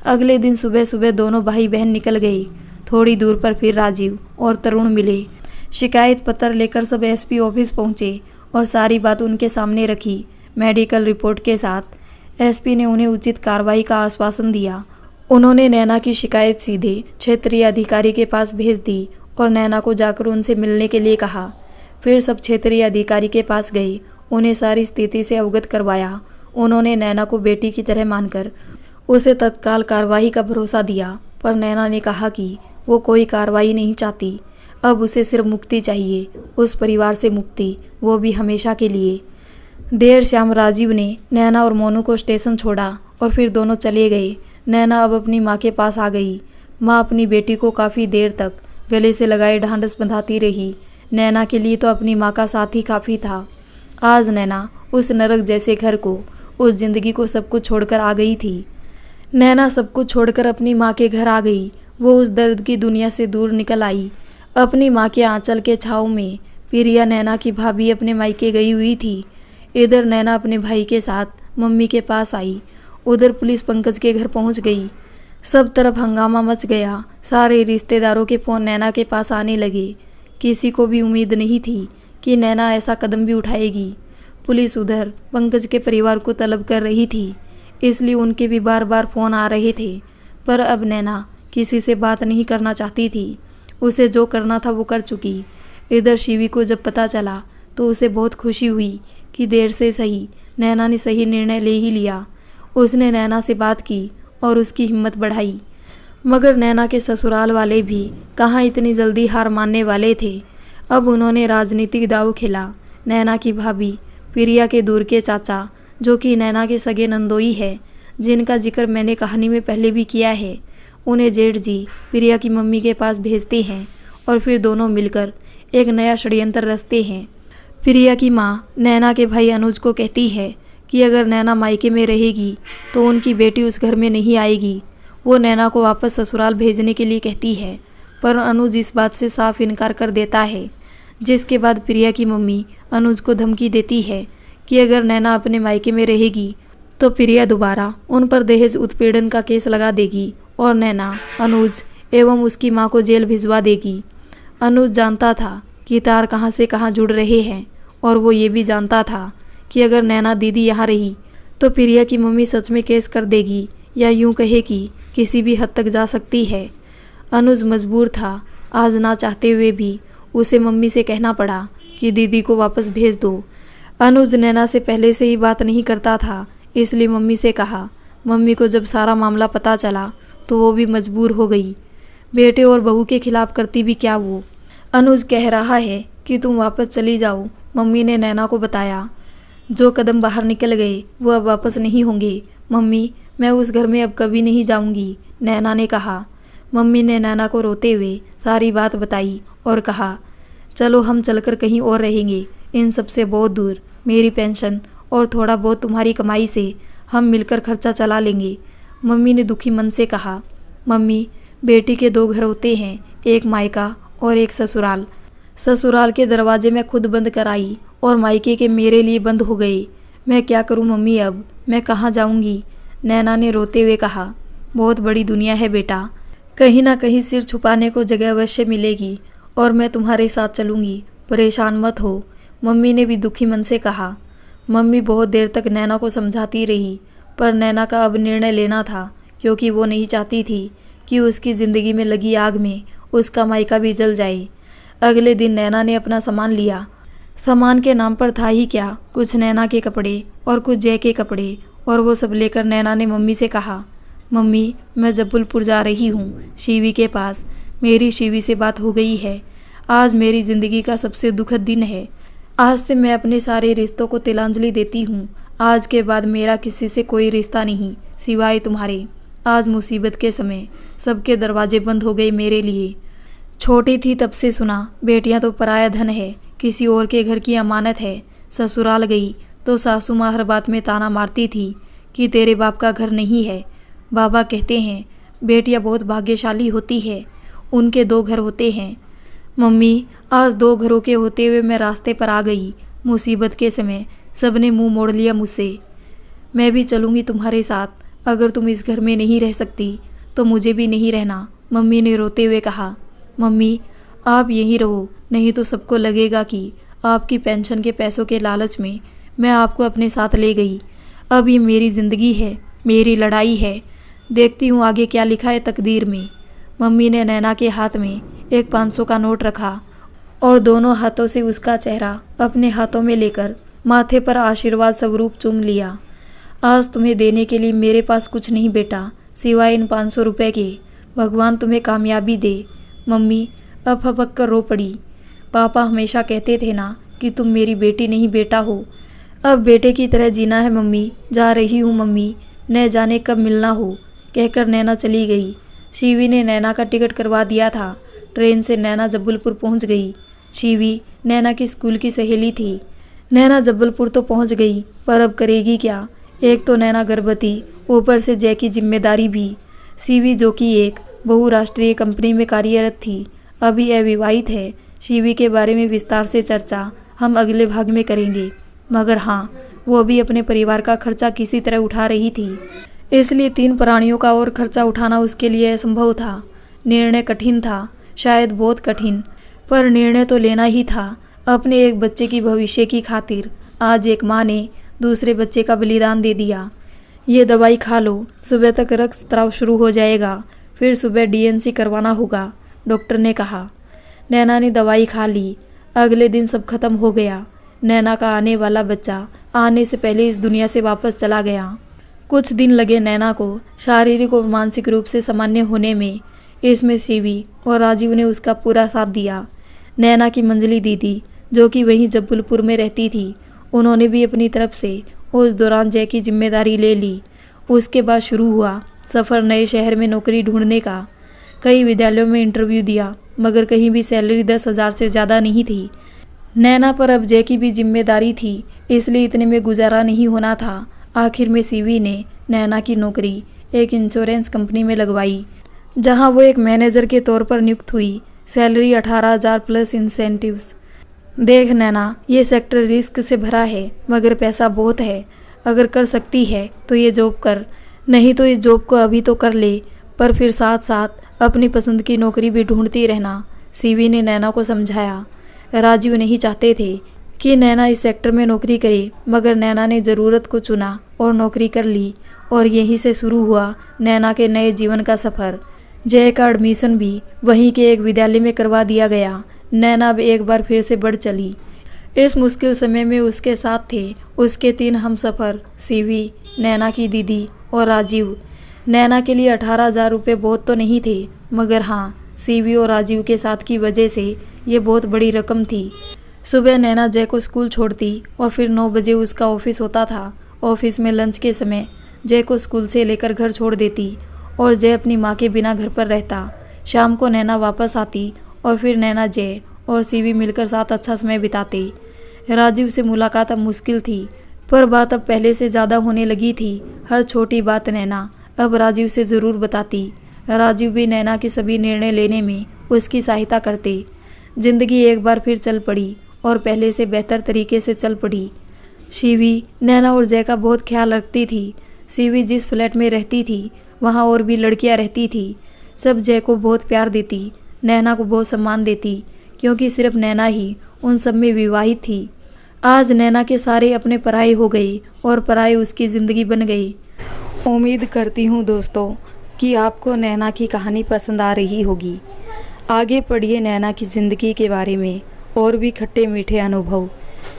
अगले दिन सुबह सुबह दोनों भाई बहन निकल गए। थोड़ी दूर पर फिर राजीव और तरुण मिले। शिकायत पत्र लेकर सब एसपी ऑफिस पहुंचे और सारी बात उनके सामने रखी, मेडिकल रिपोर्ट के साथ। एसपी ने उन्हें उचित कार्रवाई का आश्वासन दिया। उन्होंने नैना की शिकायत सीधे क्षेत्रीय अधिकारी के पास भेज दी और नैना को जाकर उनसे मिलने के लिए कहा। फिर सब क्षेत्रीय अधिकारी के पास गए, उन्हें सारी स्थिति से अवगत करवाया। उन्होंने नैना को बेटी की तरह मानकर उसे तत्काल कार्रवाई का भरोसा दिया, पर नैना ने कहा कि वो कोई कार्रवाई नहीं चाहती। अब उसे सिर्फ मुक्ति चाहिए, उस परिवार से मुक्ति, वो भी हमेशा के लिए। देर शाम राजीव ने नैना और मोनू को स्टेशन छोड़ा और फिर दोनों चले गए। नैना अब अपनी माँ के पास आ गई। माँ अपनी बेटी को काफ़ी देर तक गले से लगाए ढांढस बंधाती रही। नैना के लिए तो अपनी माँ का साथ ही काफ़ी था। आज नैना उस नरक जैसे घर को, उस जिंदगी को सब कुछ छोड़कर आ गई थी। नैना सब कुछ छोड़कर अपनी माँ के घर आ गई। वो उस दर्द की दुनिया से दूर निकल आई। अपनी माँ के आंचल के छाँव में प्रिया, नैना की भाभी, अपने मायके गई हुई थी। इधर नैना अपने भाई के साथ मम्मी के पास आई। उधर पुलिस पंकज के घर पहुंच गई। सब तरफ हंगामा मच गया। सारे रिश्तेदारों के फ़ोन नैना के पास आने लगे। किसी को भी उम्मीद नहीं थी कि नैना ऐसा कदम भी उठाएगी। पुलिस उधर पंकज के परिवार को तलब कर रही थी, इसलिए उनके भी बार बार फ़ोन आ रहे थे। पर अब नैना किसी से बात नहीं करना चाहती थी। उसे जो करना था वो कर चुकी। इधर शिवी को जब पता चला तो उसे बहुत खुशी हुई कि देर से सही नैना ने सही निर्णय ले ही लिया। उसने नैना से बात की और उसकी हिम्मत बढ़ाई। मगर नैना के ससुराल वाले भी कहाँ इतनी जल्दी हार मानने वाले थे। अब उन्होंने राजनीतिक दांव खेला। नैना की भाभी प्रिया के दूर के चाचा, जो कि नैना के सगे नंदोई है, जिनका जिक्र मैंने कहानी में पहले भी किया है, उन्हें जेठ जी प्रिया की मम्मी के पास भेजते हैं और फिर दोनों मिलकर एक नया षड्यंत्र रचते हैं। प्रिया की माँ नैना के भाई अनुज को कहती है कि अगर नैना मायके में रहेगी तो उनकी बेटी उस घर में नहीं आएगी। वो नैना को वापस ससुराल भेजने के लिए कहती है, पर अनुज इस बात से साफ इनकार कर देता है। जिसके बाद प्रिया की मम्मी अनुज को धमकी देती है कि अगर नैना अपने मायके में रहेगी तो प्रिया दोबारा उन पर दहेज उत्पीड़न का केस लगा देगी और नैना, अनुज एवं उसकी मां को जेल भिजवा देगी। अनुज जानता था कि तार कहां से कहां जुड़ रहे हैं और वो ये भी जानता था कि अगर नैना दीदी यहाँ रही तो प्रिया की मम्मी सच में केस कर देगी या यूं कहे कि किसी भी हद तक जा सकती है। अनुज मजबूर था, आज ना चाहते हुए भी उसे मम्मी से कहना पड़ा कि दीदी को वापस भेज दो। अनुज नैना से पहले से ही बात नहीं करता था, इसलिए मम्मी से कहा। मम्मी को जब सारा मामला पता चला तो वो भी मजबूर हो गई। बेटे और बहू के खिलाफ करती भी क्या वो। अनुज कह रहा है कि तुम वापस चली जाओ। मम्मी ने नैना को बताया, जो कदम बाहर निकल गए वो अब वापस नहीं होंगे। मम्मी, मैं उस घर में अब कभी नहीं जाऊंगी, नैना ने कहा। मम्मी ने नैना को रोते हुए सारी बात बताई और कहा, चलो हम चलकर कहीं और रहेंगे, इन सब से बहुत दूर। मेरी पेंशन और थोड़ा बहुत तुम्हारी कमाई से हम मिलकर खर्चा चला लेंगे। मम्मी ने दुखी मन से कहा, मम्मी, बेटी के 2 घर होते हैं, एक मायका और एक ससुराल। ससुराल के दरवाजे मैं खुद बंद कराई और मायके के मेरे लिए बंद हो गए। मैं क्या करूं मम्मी, अब मैं कहाँ जाऊंगी? नैना ने रोते हुए कहा, बहुत बड़ी दुनिया है बेटा, कहीं ना कहीं सिर छुपाने को जगह अवश्य मिलेगी और मैं तुम्हारे साथ चलूंगी, परेशान मत हो। मम्मी ने भी दुखी मन से कहा। मम्मी बहुत देर तक नैना को समझाती रही, पर नैना का अब निर्णय लेना था, क्योंकि वो नहीं चाहती थी कि उसकी ज़िंदगी में लगी आग में उसका मायका भी जल जाए। अगले दिन नैना ने अपना सामान लिया। सामान के नाम पर था ही क्या, कुछ नैना के कपड़े और कुछ जय के कपड़े, और वो सब लेकर नैना ने मम्मी से कहा, मम्मी, मैं जबलपुर जा रही हूँ, शिवी के पास। मेरी शिवी से बात हो गई है। आज मेरी ज़िंदगी का सबसे दुखद दिन है। आज से मैं अपने सारे रिश्तों को तिलांजलि देती हूँ। आज के बाद मेरा किसी से कोई रिश्ता नहीं सिवाय तुम्हारे। आज मुसीबत के समय सबके दरवाजे बंद हो गए मेरे लिए। छोटी थी तब से सुना, बेटियां तो पराया धन है, किसी और के घर की अमानत है। ससुराल गई तो सासू माँ हर बात में ताना मारती थी कि तेरे बाप का घर नहीं है। बाबा कहते हैं बेटियां बहुत भाग्यशाली होती है, उनके 2 घर होते हैं। मम्मी, आज 2 घरों के होते हुए मैं रास्ते पर आ गई। मुसीबत के समय सबने मुंह मोड़ लिया मुझसे। मैं भी चलूँगी तुम्हारे साथ, अगर तुम इस घर में नहीं रह सकती तो मुझे भी नहीं रहना, मम्मी ने रोते हुए कहा। मम्मी, आप यहीं रहो, नहीं तो सबको लगेगा कि आपकी पेंशन के पैसों के लालच में मैं आपको अपने साथ ले गई। अब ये मेरी ज़िंदगी है, मेरी लड़ाई है, देखती हूँ आगे क्या लिखा है तकदीर में। मम्मी ने नैना के हाथ में एक 500 का नोट रखा और दोनों हाथों से उसका चेहरा अपने हाथों में लेकर माथे पर आशीर्वाद स्वरूप चूम लिया। आज तुम्हें देने के लिए मेरे पास कुछ नहीं बेटा, सिवाय इन 500 रुपये के। भगवान तुम्हें कामयाबी दे। मम्मी अब फपक कर रो पड़ी। पापा हमेशा कहते थे ना कि तुम मेरी बेटी नहीं बेटा हो। अब बेटे की तरह जीना है मम्मी, जा रही हूँ मम्मी, न जाने कब मिलना हो, कहकर नैना चली गई। शिवी ने नैना का टिकट करवा दिया था। ट्रेन से नैना जबलपुर पहुँच गई। शिवी नैना की स्कूल की सहेली थी। नैना जबलपुर तो पहुँच गई, पर अब करेगी क्या? एक तो नैना गर्भवती, ऊपर से जय की जिम्मेदारी भी। शिवी जो कि एक बहुराष्ट्रीय कंपनी में कार्यरत थी, अभी अविवाहित है। शिवी के बारे में विस्तार से चर्चा हम अगले भाग में करेंगे, मगर हाँ, वो भी अपने परिवार का खर्चा किसी तरह उठा रही थी, इसलिए 3 प्राणियों का और खर्चा उठाना उसके लिए असंभव था। निर्णय कठिन था, शायद बहुत कठिन, पर निर्णय तो लेना ही था अपने एक बच्चे की भविष्य की खातिर। आज एक माँ ने दूसरे बच्चे का बलिदान दे दिया। ये दवाई खा लो, सुबह तक रक्तस्राव शुरू हो जाएगा, फिर सुबह डीएनसी करवाना होगा, डॉक्टर ने कहा। नैना ने दवाई खा ली। अगले दिन सब खत्म हो गया। नैना का आने वाला बच्चा आने से पहले इस दुनिया से वापस चला गया। कुछ दिन लगे नैना को शारीरिक और मानसिक रूप से सामान्य होने में। इसमें शिवी और राजीव ने उसका पूरा साथ दिया। नैना की मंजली दीदी, जो कि वहीं जबलपुर में रहती थी, उन्होंने भी अपनी तरफ से उस दौरान जय की जिम्मेदारी ले ली। उसके बाद शुरू हुआ सफ़र नए शहर में नौकरी ढूंढने का। कई विद्यालयों में इंटरव्यू दिया, मगर कहीं भी सैलरी 10,000 से ज़्यादा नहीं थी। नैना पर अब जय की भी जिम्मेदारी थी, इसलिए इतने में गुजारा नहीं होना था। आखिर में सीवी ने नैना की नौकरी एक इंश्योरेंस कंपनी में लगवाई, जहां वो एक मैनेजर के तौर पर नियुक्त हुई। Salary 18,000 plus incentives. देख नैना, ये सेक्टर रिस्क से भरा है, मगर पैसा बहुत है। अगर कर सकती है तो ये जॉब कर, नहीं तो इस जॉब को अभी तो कर ले, पर फिर साथ साथ अपनी पसंद की नौकरी भी ढूंढती रहना, सीवी ने नैना को समझाया। राजीव नहीं चाहते थे कि नैना इस सेक्टर में नौकरी करे, मगर नैना ने ज़रूरत को चुना और नौकरी कर ली, और यहीं से शुरू हुआ नैना के नए जीवन का सफ़र। जय का एडमिशन भी वहीं के एक विद्यालय में करवा दिया गया। नैना अब एक बार फिर से बढ़ चली। इस मुश्किल समय में उसके साथ थे उसके 3 हमसफ़र, सीवी, नैना की दीदी और राजीव। नैना के लिए 18,000 रुपये बहुत तो नहीं थे, मगर हाँ, सीवी और राजीव के साथ की वजह से ये बहुत बड़ी रकम थी। सुबह नैना जय को स्कूल छोड़ती और फिर 9 बजे उसका ऑफिस होता था। ऑफिस में लंच के समय जय को स्कूल से लेकर घर छोड़ देती और जय अपनी माँ के बिना घर पर रहता। शाम को नैना वापस आती और फिर नैना, जय और सीवी मिलकर साथ अच्छा समय बिताते। राजीव से मुलाकात अब मुश्किल थी, पर बात अब पहले से ज़्यादा होने लगी थी। हर छोटी बात नैना अब राजीव से ज़रूर बताती। राजीव भी नैना के सभी निर्णय लेने में उसकी सहायता करते। जिंदगी एक बार फिर चल पड़ी और पहले से बेहतर तरीके से चल पड़ी। सीवी नैना और जय का बहुत ख्याल रखती थी। सीवी जिस फ्लैट में रहती थी वहाँ और भी लड़कियाँ रहती थी। सब जय को बहुत प्यार देती, नैना को बहुत सम्मान देती, क्योंकि सिर्फ नैना ही उन सब में विवाहित थी। आज नैना के सारे अपने पराये हो गए और पराये उसकी ज़िंदगी बन गई। उम्मीद करती हूँ दोस्तों कि आपको नैना की कहानी पसंद आ रही होगी। आगे पढ़िए नैना की ज़िंदगी के बारे में और भी खट्टे मीठे अनुभव।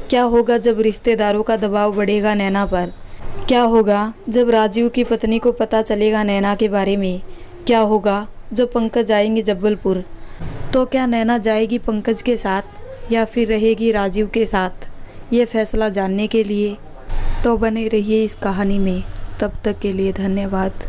क्या होगा जब रिश्तेदारों का दबाव बढ़ेगा नैना पर? क्या होगा जब राजीव की पत्नी को पता चलेगा नैना के बारे में? क्या होगा जब पंकज आएंगे जबलपुर? तो क्या नैना जाएगी पंकज के साथ या फिर रहेगी राजीव के साथ? ये फैसला जानने के लिए तो बने रहिए इस कहानी में। तब तक के लिए धन्यवाद।